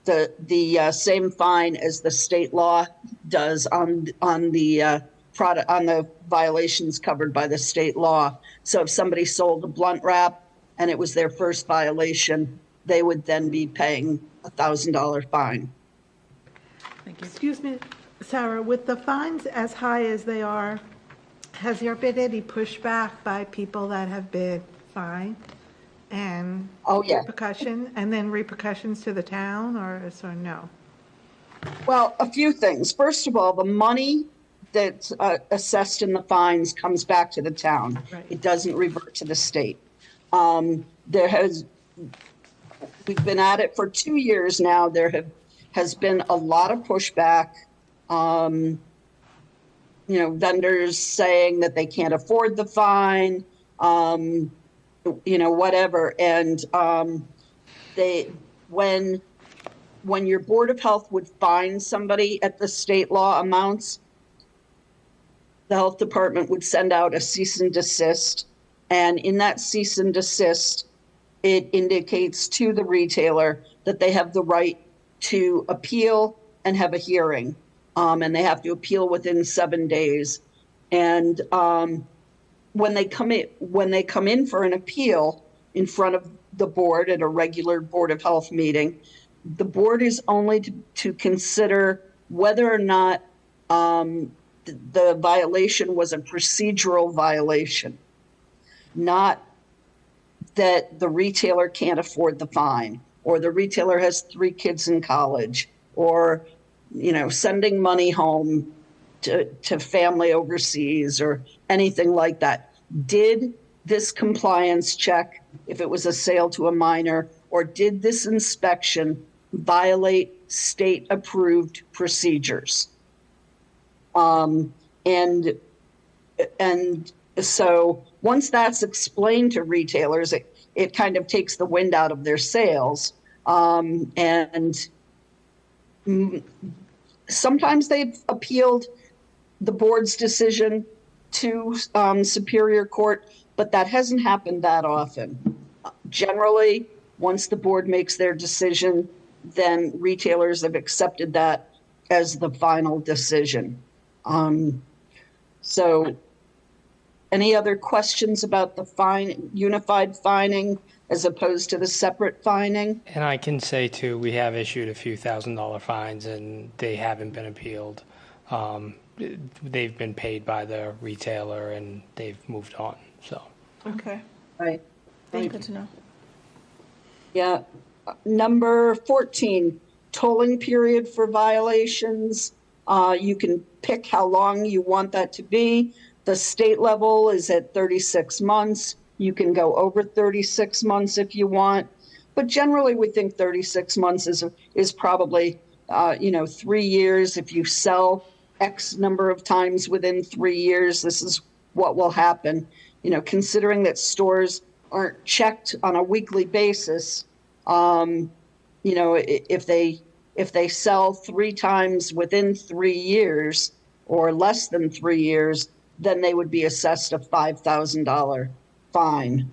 the same fine as the state law does on the product, on the violations covered by the state law. So if somebody sold a blunt wrap and it was their first violation, they would then be paying $1,000 fine. Thank you. Excuse me, Sarah, with the fines as high as they are, has there been any pushback by people that have been fined and Oh, yeah. repercussions to the town, or no? Well, a few things. First of all, the money that's assessed in the fines comes back to the town. Right. It doesn't revert to the state. We've been at it for 2 years now. Has been a lot of pushback. Vendors saying that they can't afford the fine, whatever. And when your Board of Health would fine somebody at the state law amounts, the health department would send out a cease and desist. And in that cease and desist, it indicates to the retailer that they have the right to appeal and have a hearing. And they have to appeal within 7 days. And when they come in for an appeal in front of the board at a regular Board of Health meeting, the board is only to consider whether or not the violation was a procedural violation, not that the retailer can't afford the fine, or the retailer has 3 kids in college, or sending money home to family overseas, or anything like that. Did this compliance check, if it was a sale to a minor, or did this inspection violate state-approved procedures? And so once that's explained to retailers, it kind of takes the wind out of their sails. And sometimes they've appealed the board's decision to Superior Court, but that hasn't happened that often. Generally, once the board makes their decision, then retailers have accepted that as the final decision. So any other questions about the unified fining as opposed to the separate fining? And I can say too, we have issued a few $1,000 fines and they haven't been appealed. They've been paid by the retailer and they've moved on, so. Okay. Right. Good to know. Yeah. Number 14, tolling period for violations. You can pick how long you want that to be. The state level is at 36 months. You can go over 36 months if you want. But generally, we think 36 months is probably, 3 years. If you sell X number of times within 3 years, this is what will happen. Considering that stores aren't checked on a weekly basis, if they sell 3 times within 3 years or less than 3 years, then they would be assessed a $5,000 fine.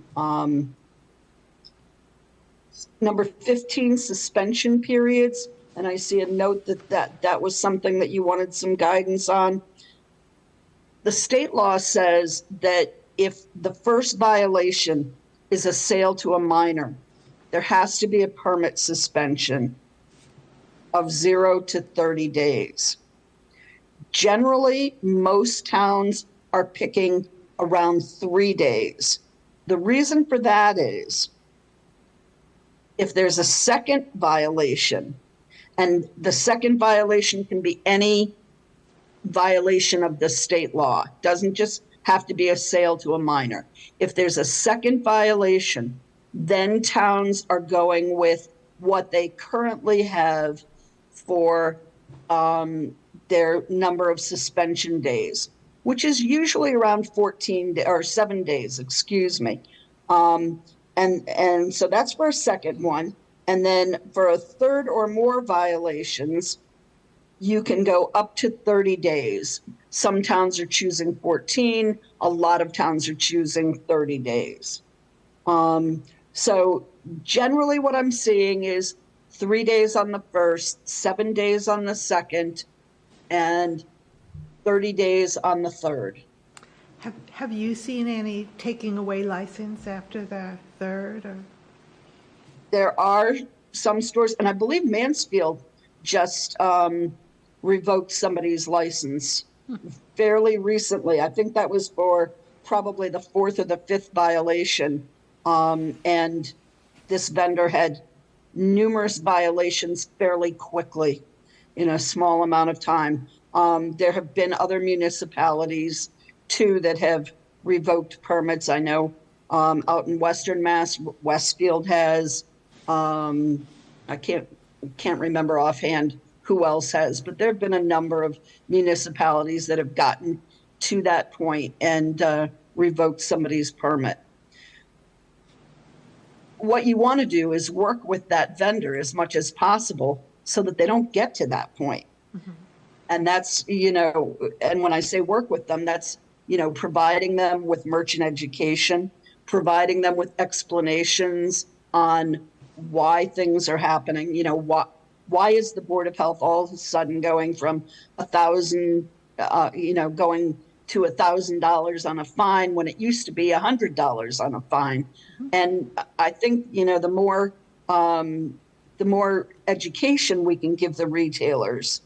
Number 15, suspension periods. And I see a note that was something that you wanted some guidance on. The state law says that if the first violation is a sale to a minor, there has to be a permit suspension of 0 to 30 days. Generally, most towns are picking around 3 days. The reason for that is if there's a second violation, and the second violation can be any violation of the state law, doesn't just have to be a sale to a minor. If there's a second violation, then towns are going with what they currently have for their number of suspension days, which is usually around 7 days, excuse me. And so that's for a second one. And then for a third or more violations, you can go up to 30 days. Some towns are choosing 14. A lot of towns are choosing 30 days. So generally what I'm seeing is 3 days on the first, 7 days on the second, and 30 days on the third. Have you seen any taking away license after the third? Or? There are some stores, and I believe Mansfield just revoked somebody's license fairly recently. I think that was for probably the fourth or the fifth violation. And this vendor had numerous violations fairly quickly in a small amount of time. There have been other municipalities too that have revoked permits. I know out in Western Mass, Westfield has, I can't remember offhand who else has, but there have been a number of municipalities that have gotten to that point and revoked somebody's permit. What you want to do is work with that vendor as much as possible so that they don't get to that point. Mm-hmm. And that's, and when I say work with them, that's, providing them with merchant education, providing them with explanations on why things are happening. Why is the Board of Health all of a sudden going from $1,000, going to $1,000 on a fine when it used to be $100 on a fine? Mm-hmm. And I think, the more education we can give the retailers,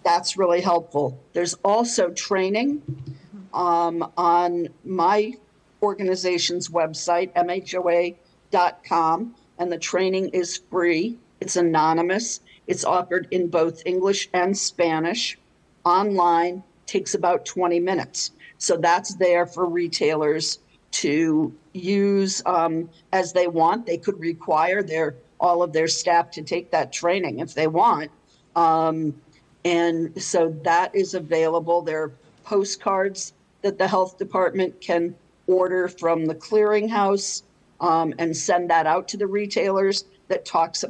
that's really helpful. There's also training on my organization's website, mhoa.com, and the training is free. It's anonymous. It's offered in both English and Spanish. Online, takes about 20 minutes. So that's there for retailers to use as they want. They could require all of their staff to take that training if they want. And so that is available. There are postcards that the health department can order from the clearinghouse and send that out to the retailers that talks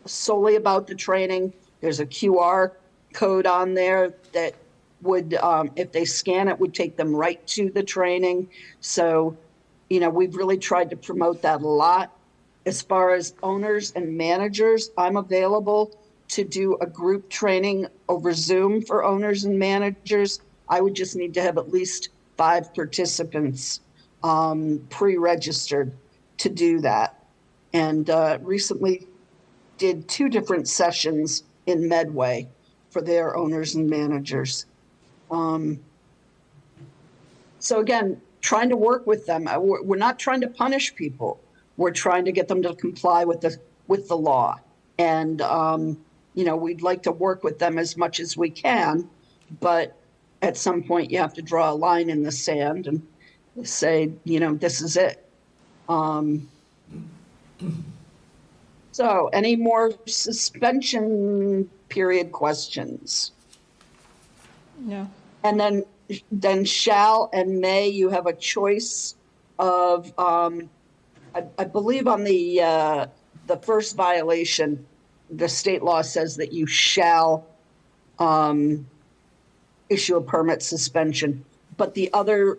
solely about the training. There's a QR code on there that would, if they scan it, would take them right to the training. So, we've really tried to promote that a lot. As far as owners and managers, I'm available to do a group training over Zoom for owners and managers. I would just need to have at least 5 participants pre-registered to do that. And recently did 2 different sessions in Medway for their owners and managers. So again, trying to work with them. We're not trying to punish people. We're trying to get them to comply with the law. And, we'd like to work with them as much as we can, but at some point you have to draw a line in the sand and say, this is it. So any more suspension period questions? No. And then shall and may, you have a choice of, I believe on the first violation, the state law says that you shall issue a permit suspension, but the other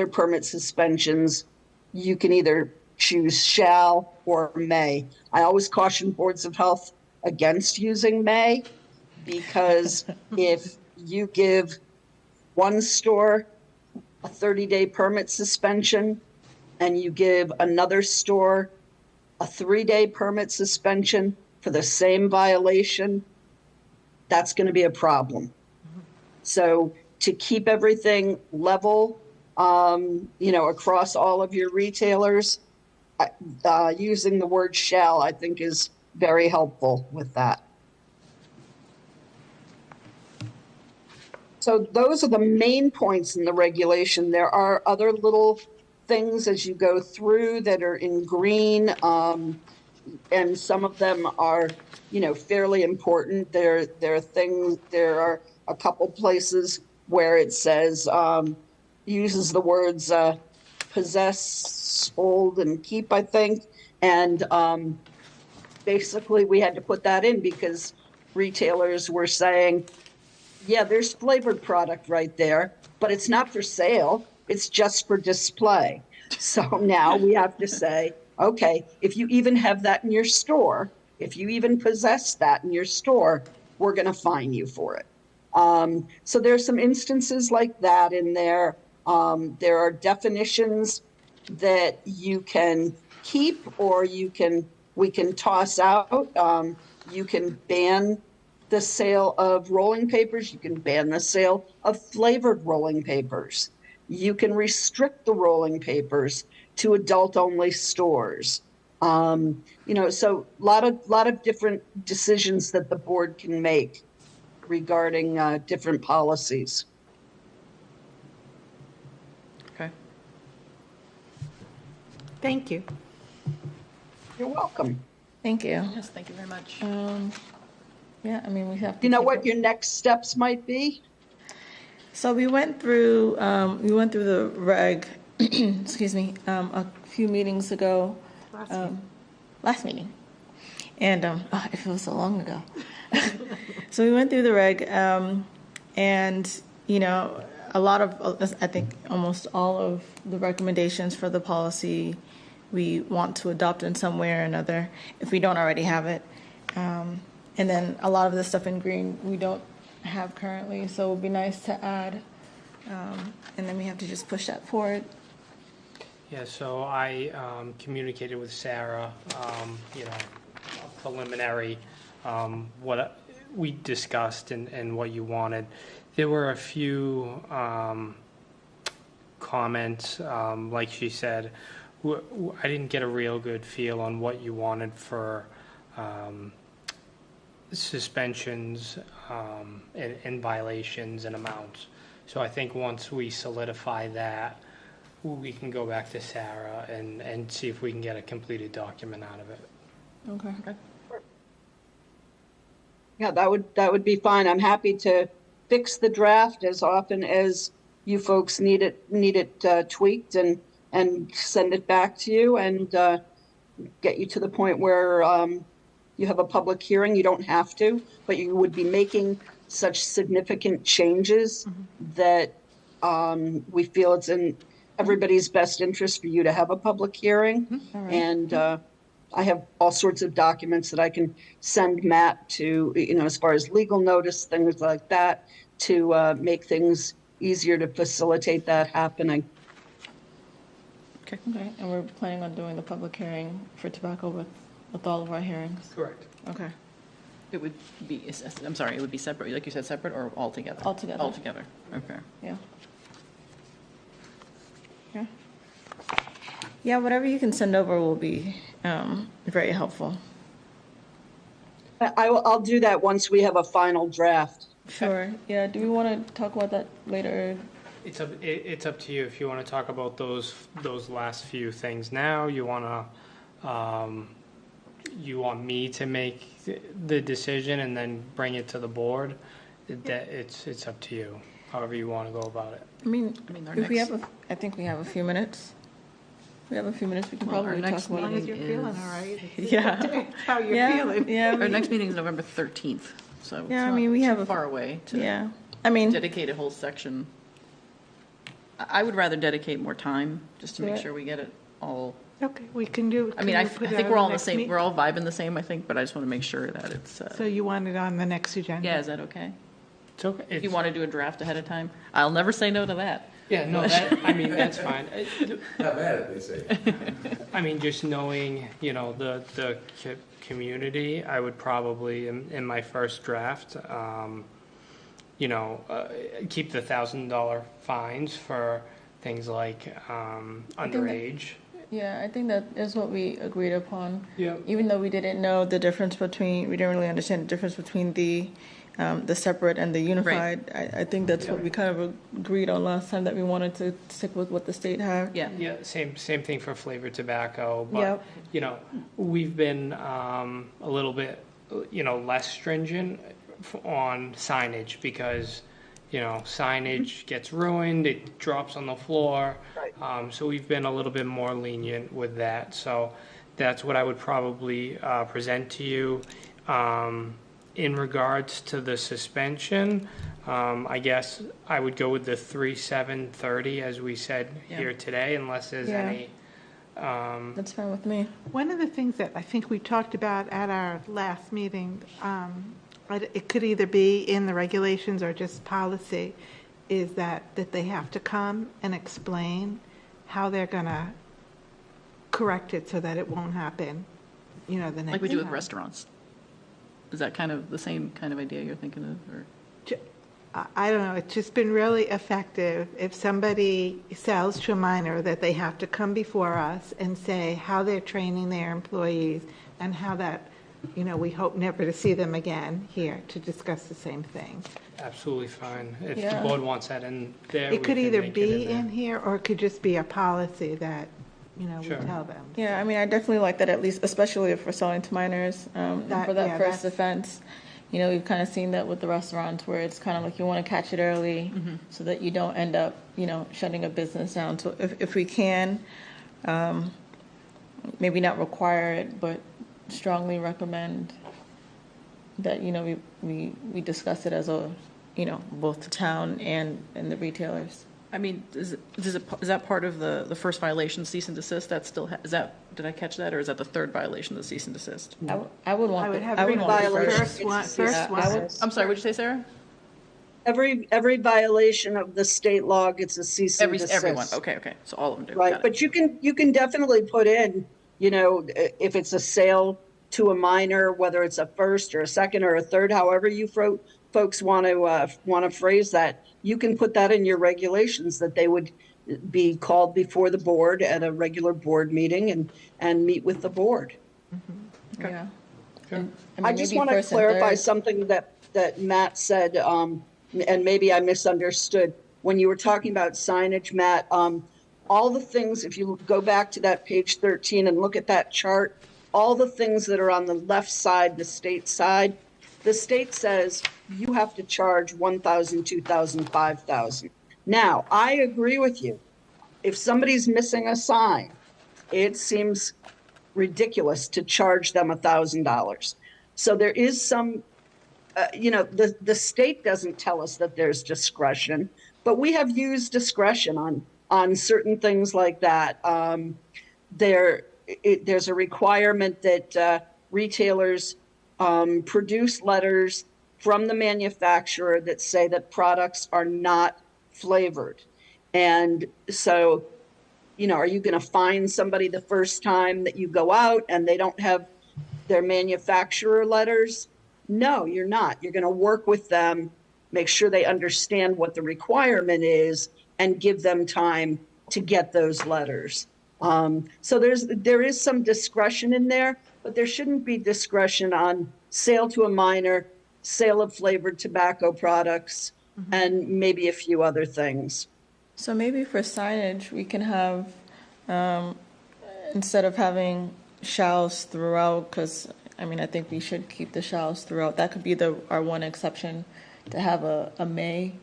permit suspensions, you can either choose shall or may. I always caution boards of health against using may, because if you give one store a 30-day permit suspension and you give another store a 3-day permit suspension for the same violation, that's going to be a problem. Mm-hmm. So to keep everything level, across all of your retailers, using the word shall, I think, is very helpful with that. So those are the main points in the regulation. There are other little things as you go through that are in green, and some of them are, fairly important. There are a couple places where it says, uses the words possess, hold, and keep, I think. And basically we had to put that in because retailers were saying, yeah, there's flavored product right there, but it's not for sale. It's just for display. So now we have to say, okay, if you even have that in your store, if you even possess that in your store, we're going to fine you for it. So there's some instances like that in there. There are definitions that you can keep or we can toss out. You can ban the sale of rolling papers. You can ban the sale of flavored rolling papers. You can restrict the rolling papers to adult-only stores. So a lot of different decisions that the board can make regarding different policies. Okay. Thank you. You're welcome. Thank you. Yes, thank you very much. Yeah, I mean, we have to. You know take what it- your next steps might be? So we went through the reg, excuse me, a few meetings ago, last meeting. And it feels so long ago. So we went through the reg, and, a lot of, I think almost all of the recommendations for the policy we want to adopt in some way or another, if we don't already have it. And then a lot of the stuff in green we don't have currently, so it would be nice to add. And then we have to just push that forward. Yeah, so I communicated with Sarah, preliminary, what we discussed and what you wanted. There were a few comments, like she said, I didn't get a real good feel on what you wanted for suspensions and violations and amounts. So I think once we solidify that, we can go back to Sarah and see if we can get a completed document out of it. Okay. Yeah, that would be fine. I'm happy to fix the draft as often as you folks need it tweaked and send it back to you and get you to the point where you have a public hearing. You don't have to, but you would be making such significant changes that we feel it's in everybody's best interest for you to have a public hearing. All right. And I have all sorts of documents that I can send Matt to, as far as legal notice, things like that, to make things easier to facilitate that happening. Okay, and we're planning on doing the public hearing for tobacco with all of our hearings? Correct. Okay. It would be, I'm sorry, it would be separate, like you said, separate or all together? All together. All together, okay. Yeah. Yeah. Yeah, whatever you can send over will be very helpful. I'll do that once we have a final draft. Sure. Yeah, do we want to talk about that later? It's up to you if you want to talk about those last few things now. You want me to make the decision and then bring it to the board? That it's up to you. However you want to go about it. I mean, our if we next- have I think we have a few minutes. We have a few minutes. We can Well, our probably talk next about As long as it. you're Meeting feeling is- all right. Yeah. It's how you're Yeah, feeling. yeah. Our next meeting is November 13th, so it's Yeah, I not mean, we have too a- far away to Yeah. I mean, dedicate a whole section. I would rather dedicate more time, just to make Yeah. sure we get it all. Okay, we can do. I mean, can I we put it think on we're all in the next same, meet- we're all vibing the same, I think, but I just want to make sure that it's, So you want it on the next agenda? yeah, is that okay? It's okay. If you want to do a draft ahead of time, I'll never say no to that. Yeah, no, that's fine. Not bad, they say. I mean, just knowing, the community, I would probably, in my first draft, keep the $1,000 fines for things like underage. yeah, I think that is what we agreed upon. Yeah. Even though we didn't know the difference between, we didn't really understand the difference between the separate and the unified. I think that's what we kind of agreed on last time, that we wanted to stick with what the state had. Yeah. Yeah, same thing for flavored tobacco, but, Yep. we've been a little bit, less stringent on signage because, signage gets ruined, it drops on the floor. Right. So we've been a little bit more lenient with that. So that's what I would probably present to you. In regards to the suspension, I guess I would go with the 3/7/30 as we said Yeah. here today, unless there's Yeah. any. That's fine with me. One of the things that I think we talked about at our last meeting, it could either be in the regulations or just policy, is that they have to come and explain how they're going to correct it so that it won't happen, the next Like we do with time. restaurants. Is that kind of the same kind of idea you're thinking of, or? I don't know, it's just been really effective if somebody sells to a minor that they have to come before us and say how they're training their employees and how that, we hope never to see them again here to discuss the same thing. Absolutely fine. If the Yeah. board wants that in there, we It could can either make it be there. in here or it could just be a policy that, we Sure. tell them. Yeah, I mean, I definitely like that, at least, especially if we're selling to minors. And That- for that yeah, first that's- offense, we've kind of seen that with the restaurants where it's kind of like you want to catch it early so that you don't end up, shutting a business down. So if we can, maybe not require it, but strongly recommend that, we discuss it as a, both the town and the retailers. I mean, is that part of the first violation, cease and desist? That still, did I catch that, or is that the third violation, the cease and desist? I would want. I would have I would every want the violation. first. first one, It's- first yeah, one. I would- I'm sorry, what'd you say, Sarah? Every violation of the state law gets a cease and desist. Everyone, okay, so all of them do. Right, Got it. but you can definitely put in, if it's a sale to a minor, whether it's a first or a second or a third, however you folks want to phrase that, you can put that in your regulations that they would be called before the board at a regular board meeting and meet with the board. Okay. Yeah. Sure. I just maybe want to first and clarify third. something that Matt said, and maybe I misunderstood. When you were talking about signage, Matt, all the things, if you go back to that page 13 and look at that chart, all the things that are on the left side, the state side, the state says you have to charge $1,000, $2,000, $5,000. Now, I agree with you. If somebody's missing a sign, it seems ridiculous to charge them $1,000. So there is some, the state doesn't tell us that there's discretion, but we have used discretion on certain things like that. There's a requirement that retailers produce letters from the manufacturer that say that products are not flavored. And so, are you going to find somebody the first time that you go out and they don't have their manufacturer letters? No, you're not. You're going to work with them, make sure they understand what the requirement is, and give them time to get those letters. So there is some discretion in there, but there shouldn't be discretion on sale to a minor, sale of flavored tobacco products, and maybe a few other things. So maybe for signage, we can have, instead of having shalls throughout, because, I think we should keep the shalls throughout. That could be our one exception, to have a May.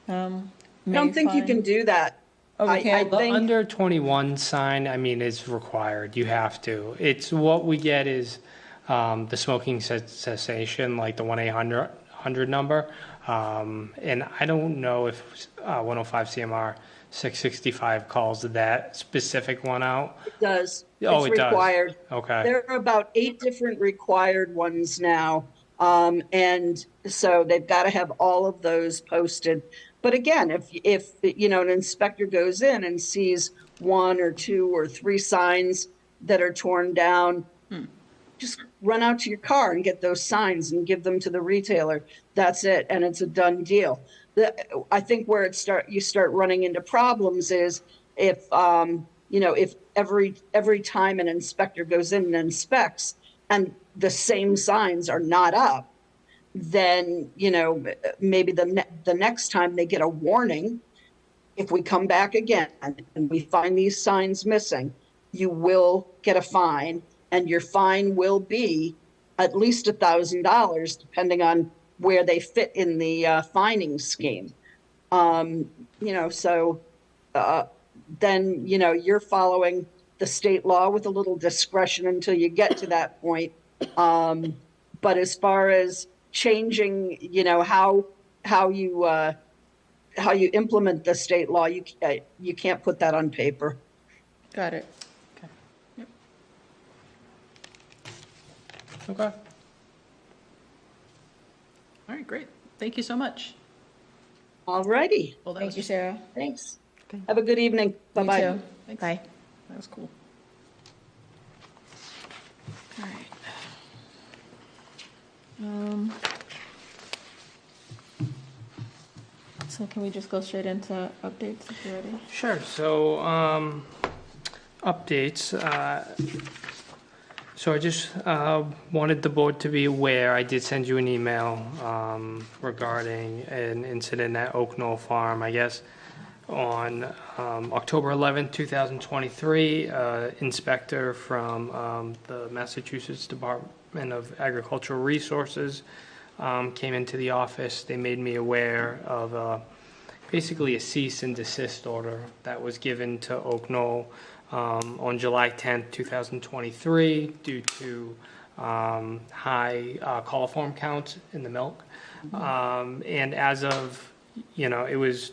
I don't think you can do that. Oh, we I can't? The think under 21 sign, is required. You have to. It's what we get is the smoking cessation, like the 1-800 number. And I don't know if 105 CMR 665 calls that specific one out. it does. Oh, It's it does. required. Okay. There are about 8 different required ones now. And so they've got to have all of those posted. But again, if an inspector goes in and sees 1 or 2 or 3 signs that are torn down, just run out to your car and get those signs and give them to the retailer. That's it, and it's a done deal. I think where you start running into problems is if every time an inspector goes in and inspects and the same signs are not up, then maybe the next time they get a warning. If we come back again and we find these signs missing, you will get a fine, and your fine will be at least $1,000, depending on where they fit in the fining scheme. Then you're following the state law with a little discretion until you get to that point. But as far as changing, how you implement the state law, you can't put that on paper. Got it. Okay. All right, great. Thank you so much. All righty. Well, that Thank was you, Sarah. Thanks. Have a good evening. You Bye-bye. too. Thanks. Bye. That was cool. All right. So can we just go straight into updates if you're ready? Sure. So, updates. So I just wanted the board to be aware, I did send you an email regarding an incident at Oak Knoll Farm, I guess, on October 11th, 2023. Inspector from the Massachusetts Department of Agricultural Resources came into the office. They made me aware of basically a cease and desist order that was given to Oak Knoll on July 10th, 2023, due to high coliform counts in the milk. And as of, it was,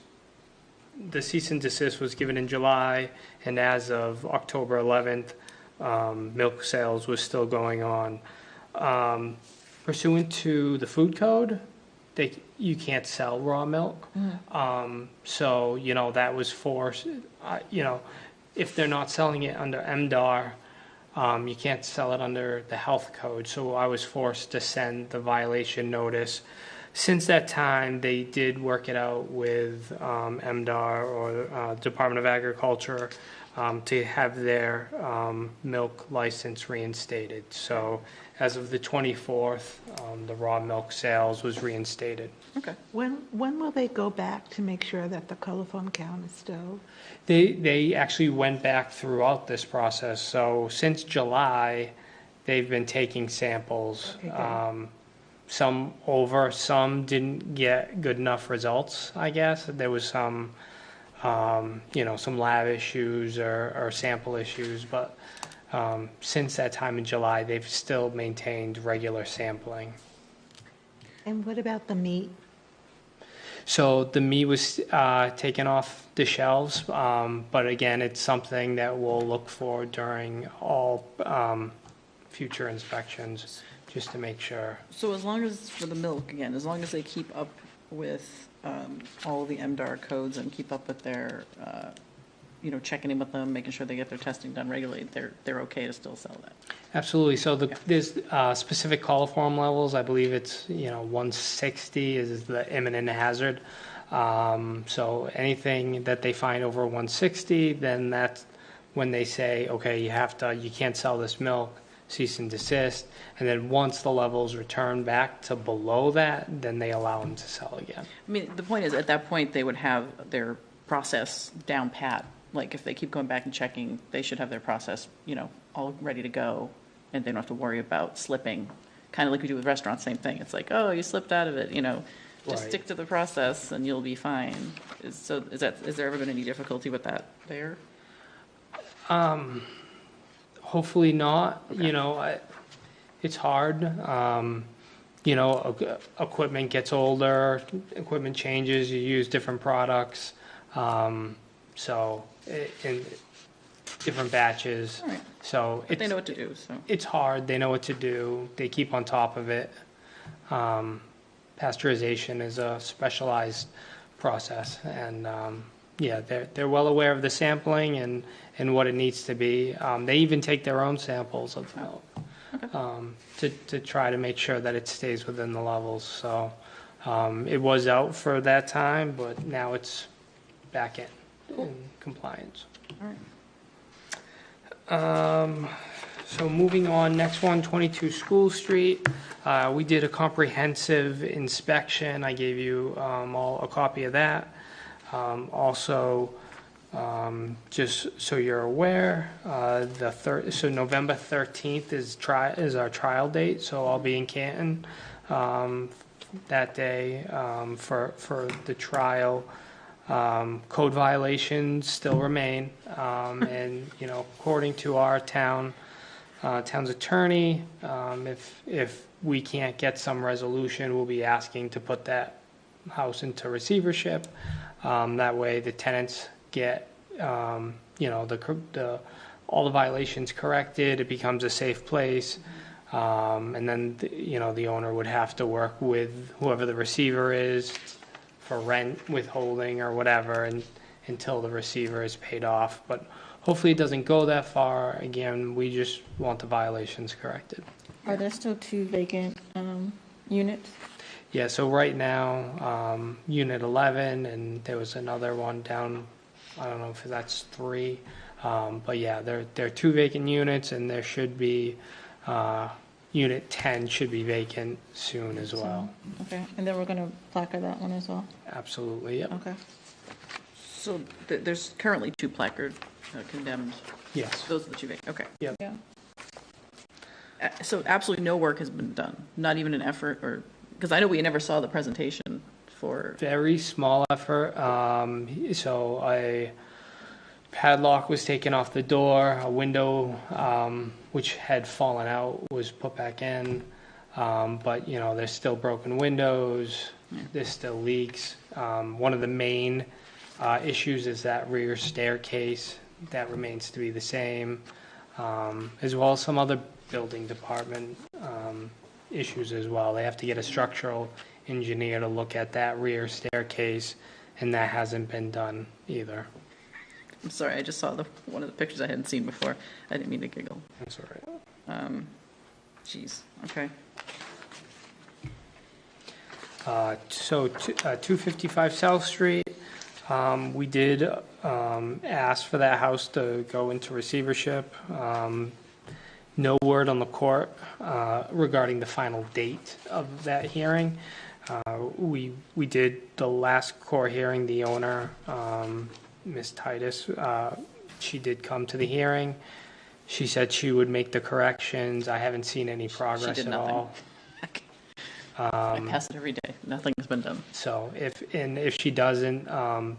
the cease and desist was given in July, and as of October 11th, milk sales was still going on. Pursuant to the food code, you can't sell raw milk. So, that was forced, if they're not selling it under MDR, you can't sell it under the health code. So I was forced to send the violation notice. Since that time, they did work it out with MDR or Department of Agriculture to have their milk license reinstated. So as of the 24th, the raw milk sales was reinstated. Okay. When will they go back to make sure that the coliform count is still? They actually went back throughout this process. So since July, they've been taking samples. Okay, Some didn't get good enough results, I guess. There was some, some lab issues or sample issues, but since that time in July, they've still maintained regular sampling. And what about the meat? So the meat was taken off the shelves, but again, it's something that we'll look for during all future inspections, just to make sure. So as long as, for the milk, again, as long as they keep up with all the MDR codes and keep up with their, checking in with them, making sure they get their testing done regularly, they're okay to still sell that. Absolutely. So there's specific coliform levels. I believe it's 160 is the imminent hazard. So anything that they find over 160, then that's when they say, okay, you can't sell this milk, cease and desist. And then once the levels return back to below that, then they allow them to sell again. I mean, the point is, at that point, they would have their process down pat. Like, if they keep going back and checking, they should have their process, all ready to go, and they don't have to worry about slipping. Kind of like we do with restaurants, same thing. It's like, oh, you slipped out of it, just Right. stick to the process and you'll be fine. Is there ever been any difficulty with that there? Hopefully not. Okay. It's hard. Equipment gets older, equipment changes, you use different products. So in different batches. All right. So But they know what to do, so. it's hard. They know what to do. They keep on top of it. Pasteurization is a specialized process, and they're well aware of the sampling and what it needs to be. They even take their own samples of milk to try to make sure that it stays within the levels. So it was out for that time, but now it's back in compliance. All right. So moving on, next one, 22 School Street. We did a comprehensive inspection. I gave you all a copy of that. Also, just so you're aware, so November 13th is our trial date, so I'll be in Canton that day for the trial. Code violations still remain, and according to our town's attorney, if we can't get some resolution, we'll be asking to put that house into receivership. That way, the tenants get all the violations corrected. It becomes a safe place, and then the owner would have to work with whoever the receiver is for rent withholding or whatever, and until the receiver is paid off. But hopefully it doesn't go that far. Again, we just want the violations corrected. Are there still 2 vacant units? Yeah, so right now, Unit 11, and there was another one down, I don't know if that's 3. But yeah, there are 2 vacant units, and there should be, Unit 10 should be vacant soon as well. Okay, and then we're going to placard that one as well? Absolutely, yep. Okay. So there's currently 2 placard condemned. Yes. Those are the 2 vacant, okay. Yep. Yeah. So absolutely no work has been done, not even an effort, or, because I know we never saw the presentation for, Very small effort. So a padlock was taken off the door, a window, which had fallen out, was put back in. But, you know, there's still broken windows, there's still leaks. One of the main issues is that rear staircase. That remains to be the same, as well as some other building department issues as well. They have to get a structural engineer to look at that rear staircase, and that hasn't been done either. I'm sorry, I just saw one of the pictures I hadn't seen before. I didn't mean to giggle. That's all right. Jeez, okay. So 255 South Street, we did ask for that house to go into receivership. No word on the court regarding the final date of that hearing. We did the last court hearing, the owner, Ms. Titus, she did come to the hearing. She said she would make the corrections. I haven't seen any progress did at nothing. all. I pass it every day. Nothing's been done. So if she doesn't,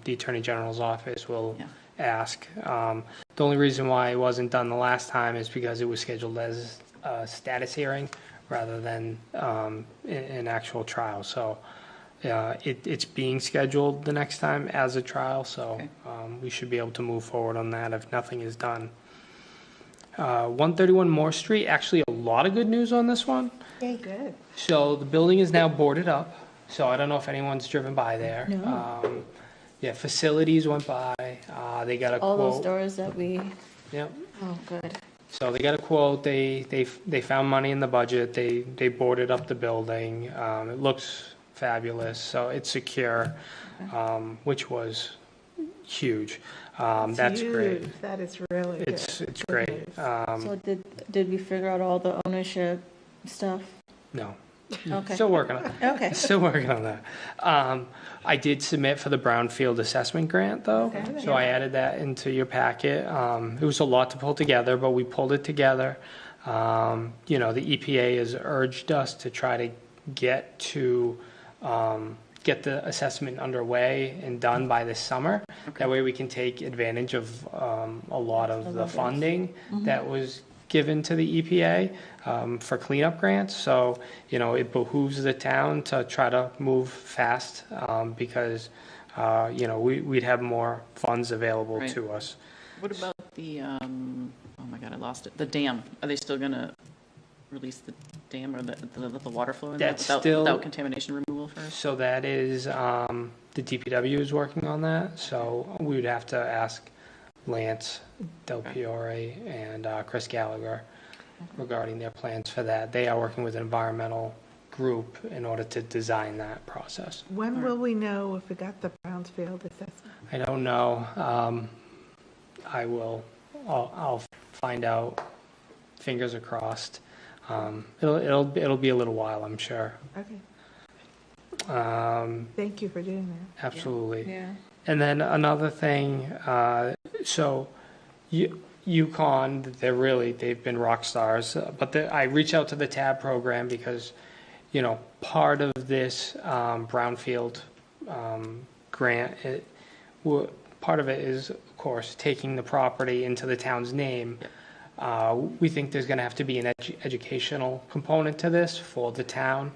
the Attorney General's office will Yeah. ask. The only reason why it wasn't done the last time is because it was scheduled as a status hearing rather than an actual trial. So it's being scheduled the next time as a trial, so Okay. we should be able to move forward on that if nothing is done. 131 Moore Street, actually a lot of good news on this one. Okay, good. So the building is now boarded up, so I don't know if anyone's driven by there. No. Yeah, facilities went by, they got a All those quote. doors that we, Yep, oh, good. so they got a quote, they found money in the budget, they boarded up the building. It looks fabulous, so it's secure, which was huge. That's great. Huge. That is really good. It's Good great. news. So did we figure out all the ownership stuff? No, Okay. still working on it. Okay. Still working on that. I did submit for the Brownfield Assessment Grant, though, Okay. so I added that into your packet. It was a lot to pull together, but we pulled it together. You know, the EPA has urged us to try to get the assessment underway and done by this summer. That way we can take advantage of a lot of the funding that was given to the EPA for cleanup grants. So, you know, it behooves the town to try to move fast because, you know, we'd have more funds available Right. to us. What about the, oh my God, I lost it, the dam? Are they still gonna release the dam or let the water flow in there That's without, still- without contamination removal first? So that is, the DPW is working on that, so we would have to ask Lance Del Fiore and Chris Gallagher regarding their plans for that. They are working with an environmental group in order to design that process. When will we know if we got the Brownsfield assessment? I don't know. I'll find out. Fingers are crossed. It'll be a little while, I'm sure. Okay, Um, thank you for doing that. absolutely. Yeah. And then another thing, so UConn, they've been rock stars, but I reach out to the TAB program because, you know, part of this brownfield grant, part of it is, of course, taking the property into the town's name. We think there's going to have to be an educational component to this for the town.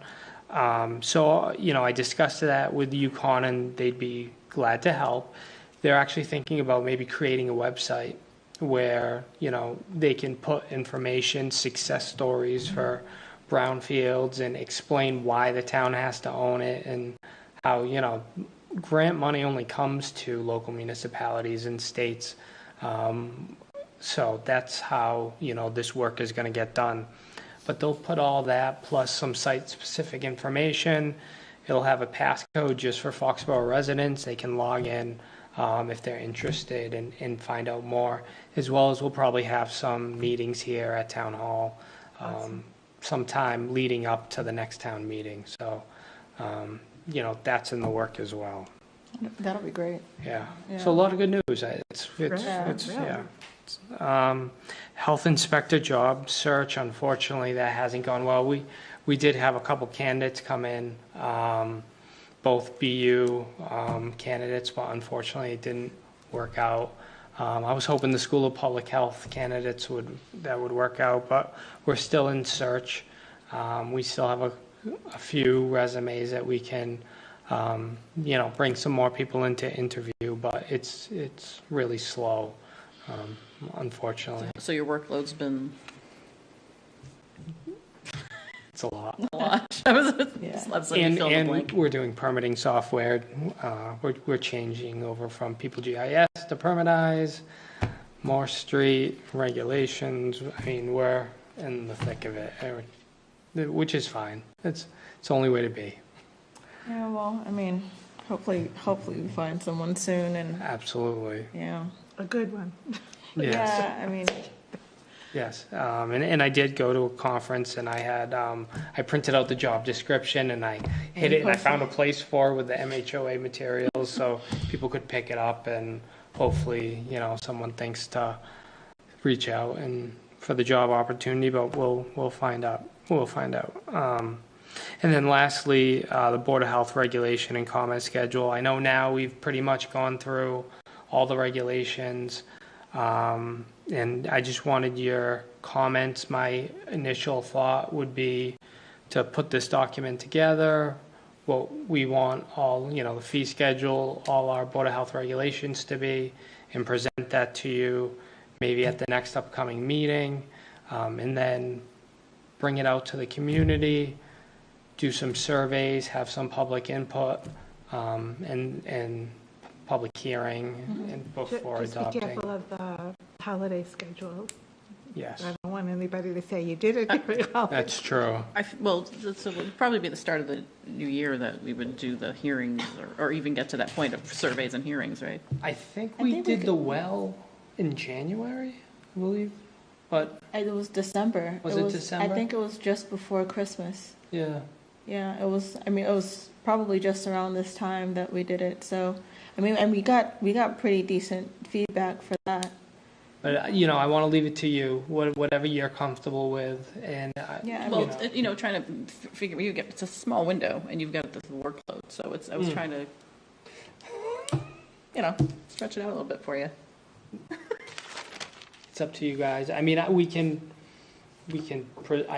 So, you know, I discussed that with UConn and they'd be glad to help. They're actually thinking about maybe creating a website where, you know, they can put information, success stories for brownfields and explain why the town has to own it and how, you know, grant money only comes to local municipalities and states. So that's how, you know, this work is going to get done. But they'll put all that plus some site-specific information It'll have a passcode just for Foxborough residents. They can log in if they're interested and find out more, as well as we'll probably have some meetings here at Town Hall sometime leading up to the next town meeting. So, that's in the work as well. That'll be great. Yeah. Yeah. So a lot of good news. Health inspector job search, unfortunately, that hasn't gone well. We did have a couple candidates come in, both BU candidates, but unfortunately it didn't work out. I was hoping the School of Public Health candidates would work out, but we're still in search. We still have a few resumes that we can, bring some more people into interview, but it's really slow, unfortunately. So your workload's been It's a lot. a lot. I was Yeah. just let somebody fill the And blank. we're doing permitting software. We're changing over from People GIS to Permitize, more street regulations. I mean, we're in the thick of it, which is fine. It's the only way to be. Yeah, well, I mean, hopefully we find someone soon and, Absolutely. yeah. A good one. Yes. Yeah, I mean, Yes. And I did go to a conference and I had, I printed out the job description and I hid it and I found a place for it with the MHOA materials so people could pick it up and hopefully, someone thinks to reach out and for the job opportunity, but we'll find out. We'll find out. And then lastly, the Board of Health regulation and comment schedule. I know now we've pretty much gone through all the regulations. And I just wanted your comments. My initial thought would be to put this document together, what we want all, the fee schedule, all our Board of Health regulations to be, and present that to you maybe at the next upcoming meeting, and then bring it out to the community, do some surveys, have some public input, and public hearing and before Just be adopting. careful of the holiday schedule. Yes, I don't want anybody to say you did it during holiday. that's true. Well, so it would probably be the start of the new year that we would do the hearings or even get to that point of surveys and hearings, right? I think I we think we did the well in January, I believe, but it was December. Was it December? I think it was just before Christmas. yeah. Yeah, it was, it was probably just around this time that we did it, so, and we got pretty decent feedback for that. But, I want to leave it to you, whatever you're comfortable with, and, Yeah, Well, know. trying to figure, it's a small window and you've got the workload, so I was trying to, stretch it out a little bit for you. It's up to you guys. I mean, I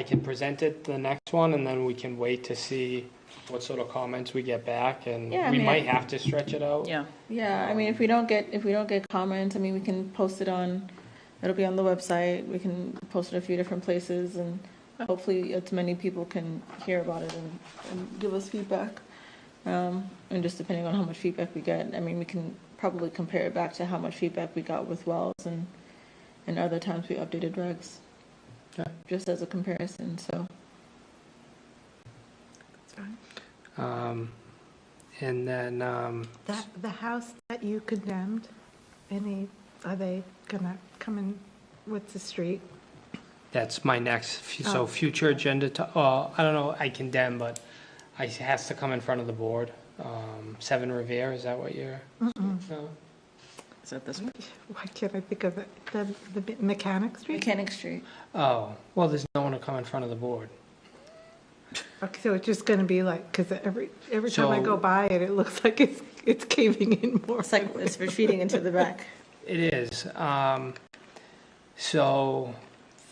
can present it the next one, and then we can wait to see what sort of comments we get back, and Yeah, I we mean, might have to stretch it out. Yeah. Yeah, if we don't get comments, we can post it it'll be on the website, we can post it a few different places, and hopefully as many people can hear about it and give us feedback. And just depending on how much feedback we get, we can probably compare it back to how much feedback we got with wells and other times we updated regs. Yeah. Just as a comparison, so. That's fine. And then, The house that you condemned, are they gonna come in, what's the street? that's my next, Oh. future agenda, I don't know, I condemn, but it has to come in front of the board. 7 Revere, is that what you're? No? Is that this one? Why can't I think of it? The Mechanic Street? Mechanic Street. Oh, well, there's no one to come in front of the board. Okay, so it's just gonna be like, because every time I So- go by it, it looks like it's caving in more. It's like, it's retreating into the back. It is. So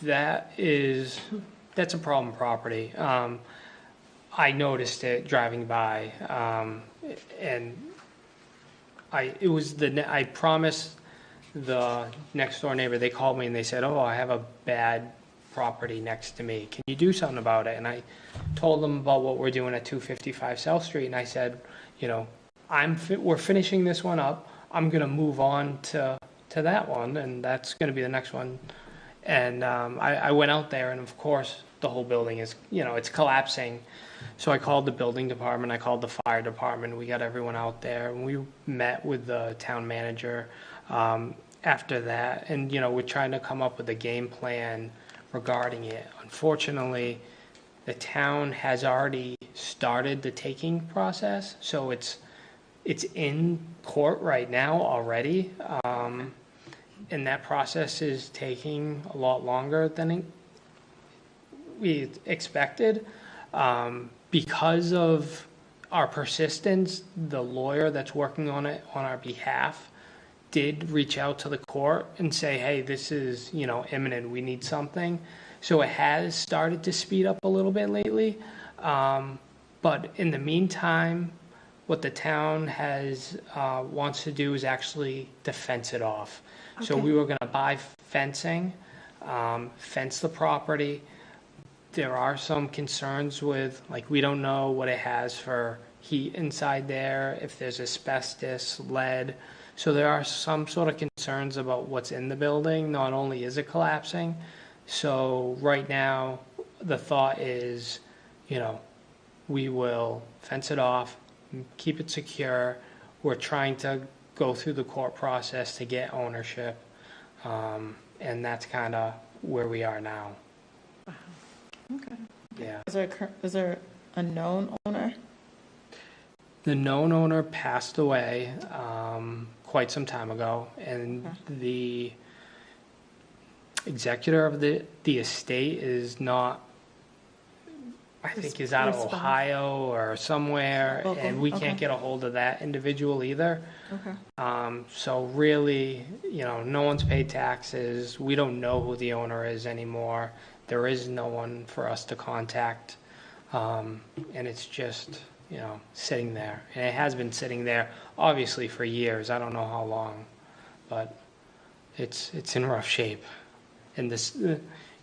that's a problem property. I noticed it driving by, and I promised the next door neighbor, they called me and they said, I have a bad property next to me. Can you do something about it? And I told them about what we're doing at 255 South Street. And I said, we're finishing this one up. I'm going to move on to that one. And that's going to be the next one. And I went out there, and of course, the whole building is, it's collapsing. So I called the building department, I called the fire department, we got everyone out there, and we met with the town manager after that. And, we're trying to come up with a game plan regarding it. Unfortunately, the town has already started the taking process, so it's in court right now already. And that process is taking a lot longer than we expected. Because of our persistence, the lawyer that's working on it on our behalf did reach out to the court and say, hey, this is, imminent, we need something. So it has started to speed up a little bit lately. But in the meantime, what the town wants to do is actually to fence it off. Okay. So we were going to buy fencing, fence the property. There are some concerns with, we don't know what it has for heat inside there, if there's asbestos, lead. So there are some sort of concerns about what's in the building. Not only is it collapsing, so right now the thought is, we will fence it off, keep it secure. We're trying to go through the court process to get ownership, and that's kind of where we are now. Okay. Yeah. Is there a known owner? The known owner passed away quite some time ago, and the executor of the estate is not, I think, is out of Ohio or somewhere, and we can't get a hold of that individual either. Okay. So really, no one's paid taxes. We don't know who the owner is anymore. There is no one for us to contact, and it's just, sitting there. And it has been sitting there, obviously, for years. I don't know how long, but it's in rough shape. And this, you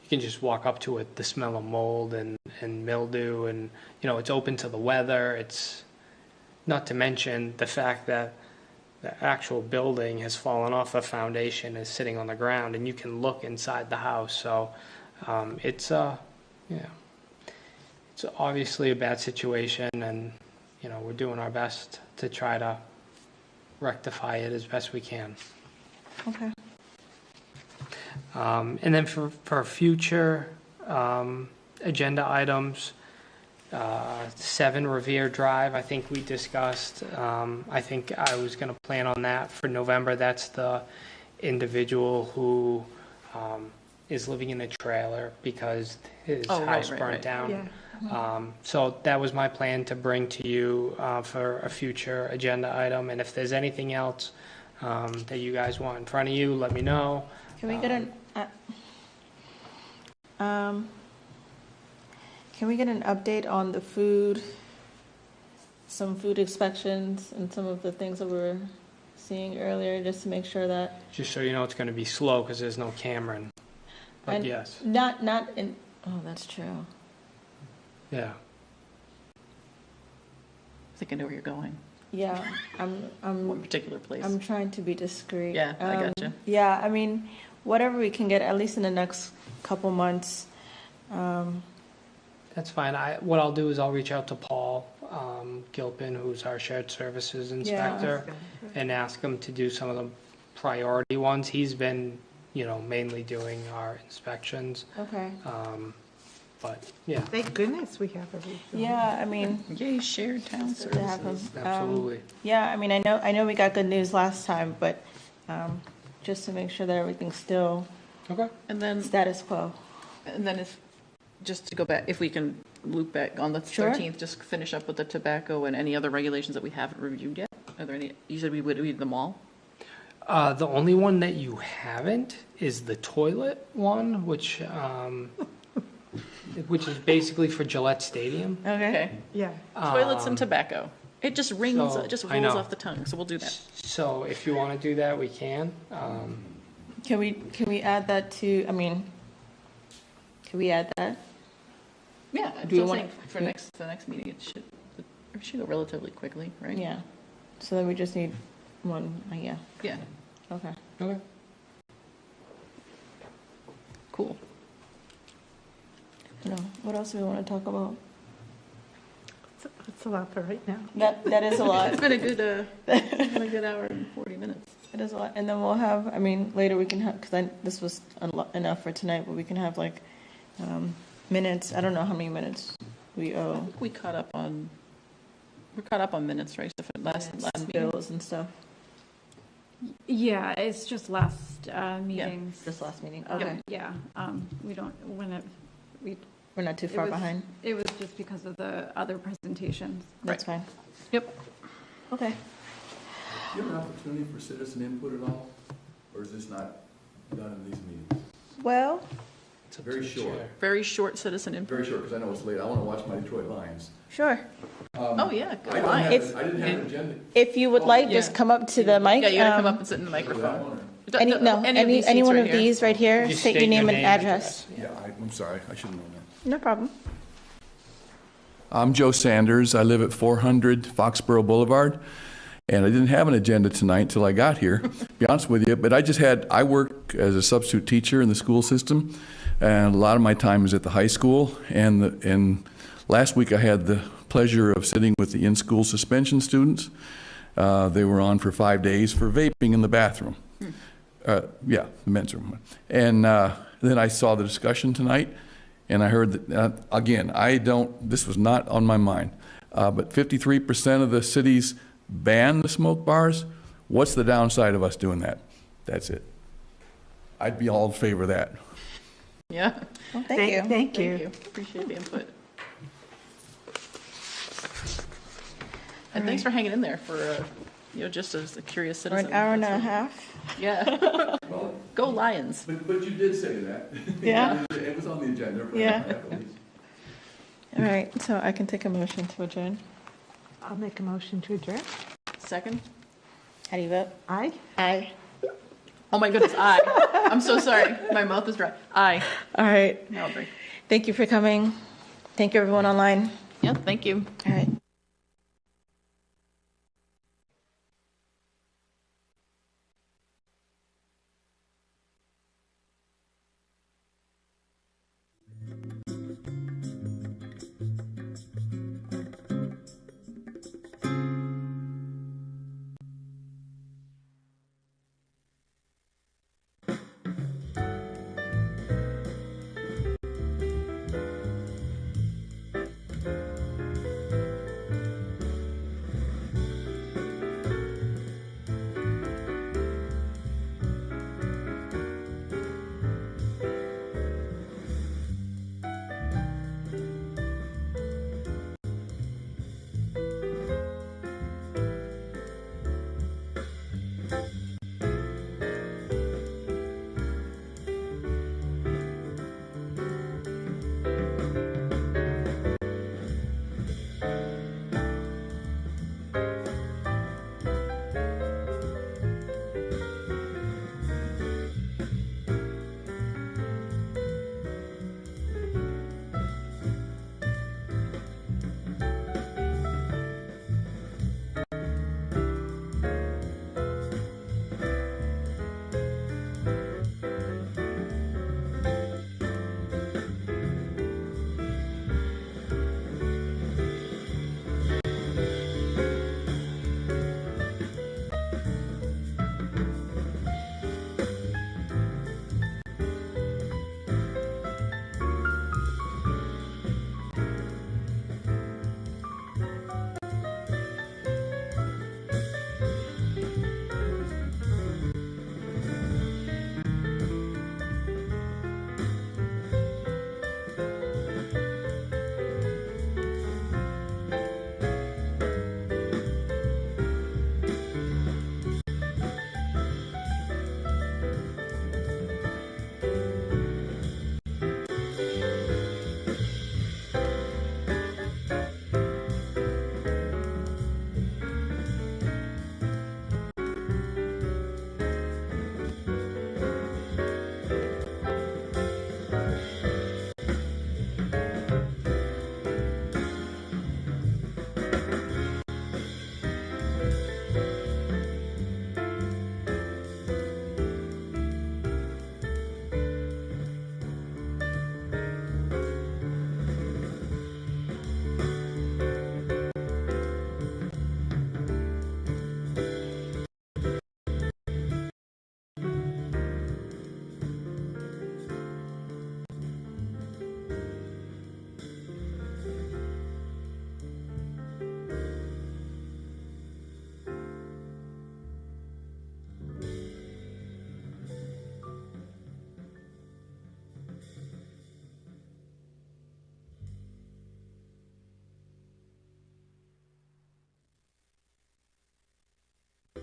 can just walk up to it, the smell of mold and mildew, and, it's open to the weather. It's not to mention the fact that the actual building has fallen off a foundation, is sitting on the ground, and you can look inside the house. So it's obviously a bad situation, and we're doing our best to try to rectify it as best we can. Okay. And then for future agenda items, 7 Revere Drive, I think we discussed. I think I was going to plan on that for November. That's the individual who is living in a trailer because his house burnt down. Yeah. So that was my plan to bring to you for a future agenda item. And if there's anything else that you guys want in front of you, let me know. Can we get an update on the food, some food inspections and some of the things that we were seeing earlier, just to make sure that... Just so you know, it's going to be slow because there's no Cameron. But and yes. Not in... Oh, that's true. Yeah. I think I know where you're going. Yeah, I'm One particular place. I'm trying to be discreet. Yeah, I gotcha. Yeah, I mean, whatever we can get, at least in the next couple months. That's fine. What I'll do is I'll reach out to Paul Gilpin, who's our shared services inspector, and ask him to do some of the priority ones. He's been, mainly doing our inspections. Okay. But yeah. Thank goodness we have everything. Yeah, I mean, Yay, shared town to have him. services. Absolutely. Yeah, I mean, I know we got good news last time, but just to make sure that everything's still Okay. And then status quo. just to go back, if we can loop back on the Sure. 13th, just finish up with the tobacco and any other regulations that we haven't reviewed yet. Are there any? You said we would read them all. The only one that you haven't is the toilet one, which is basically for Gillette Stadium. Okay. Yeah. Toilets and tobacco. It just rings. so It just I rolls know. off the tongue. So we'll do that. So if you want to do that, we can. Can we add that to? I mean, can we add that? Yeah. Do you I'm want- saying for the next meeting? It should go relatively quickly, right? Yeah. So then we just need one. Yeah. Yeah. Okay. Okay. Cool. You know, what else do we want to talk about? It's a lot for right now. That is a lot. It's been a good hour and 40 minutes. It is a lot. And then we'll have, I mean, later we can have, because this was enough for tonight, but we can have like minutes. I don't know how many minutes we I owe. think we're caught up on minutes, right? So for last meeting. Bills and stuff. Yeah, it's just last meetings. This last meeting. Okay. Yeah, we don't, We're not too far was- behind. it was just because of the other presentations. That's fine. Yep. Okay. Do you have an opportunity for citizen input at all? Or is this not done in these meetings? Well, Very short, Very short citizen input. very short, because I know it's late. I want to watch my Detroit Lions. sure. Oh, yeah, I good don't line. have, I didn't have an agenda. If you would like, just Yeah. come up to the mic. Yeah, you gotta come up and sit in the microphone. Any seats one right of here. these right here. Just State your name and address. Yeah, I'm sorry, I should have known that. No problem. I'm Joe Sanders. I live at 400 Foxborough Boulevard, and I didn't have an agenda tonight till I got here, to be honest with you. But I work as a substitute teacher in the school system, and a lot of my time is at the high school. And last week I had the pleasure of sitting with the in-school suspension students. They were on for 5 days for vaping in the bathroom. The men's room. And then I saw the discussion tonight, and I heard that, again, this was not on my mind, but 53% of the cities ban the smoke bars. What's the downside of us doing that? That's it. I'd be all in favor of that. Yeah. Well, thank you. Thank you. Appreciate the input. And thanks for hanging in there for, just as a curious For citizen. an hour and a half. Yeah. Go Lions. But you did say that. Yeah. It was on the agenda. Yeah. All right, so I can take a motion to adjourn. I'll make a motion to adjourn. Second? How do you vote? Aye. Aye. Oh my goodness, aye. I'm so sorry. My mouth is dry. Aye. All right. Now I'll drink. Thank you for coming. Thank you, everyone online. Yeah, thank you. All right.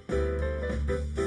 you.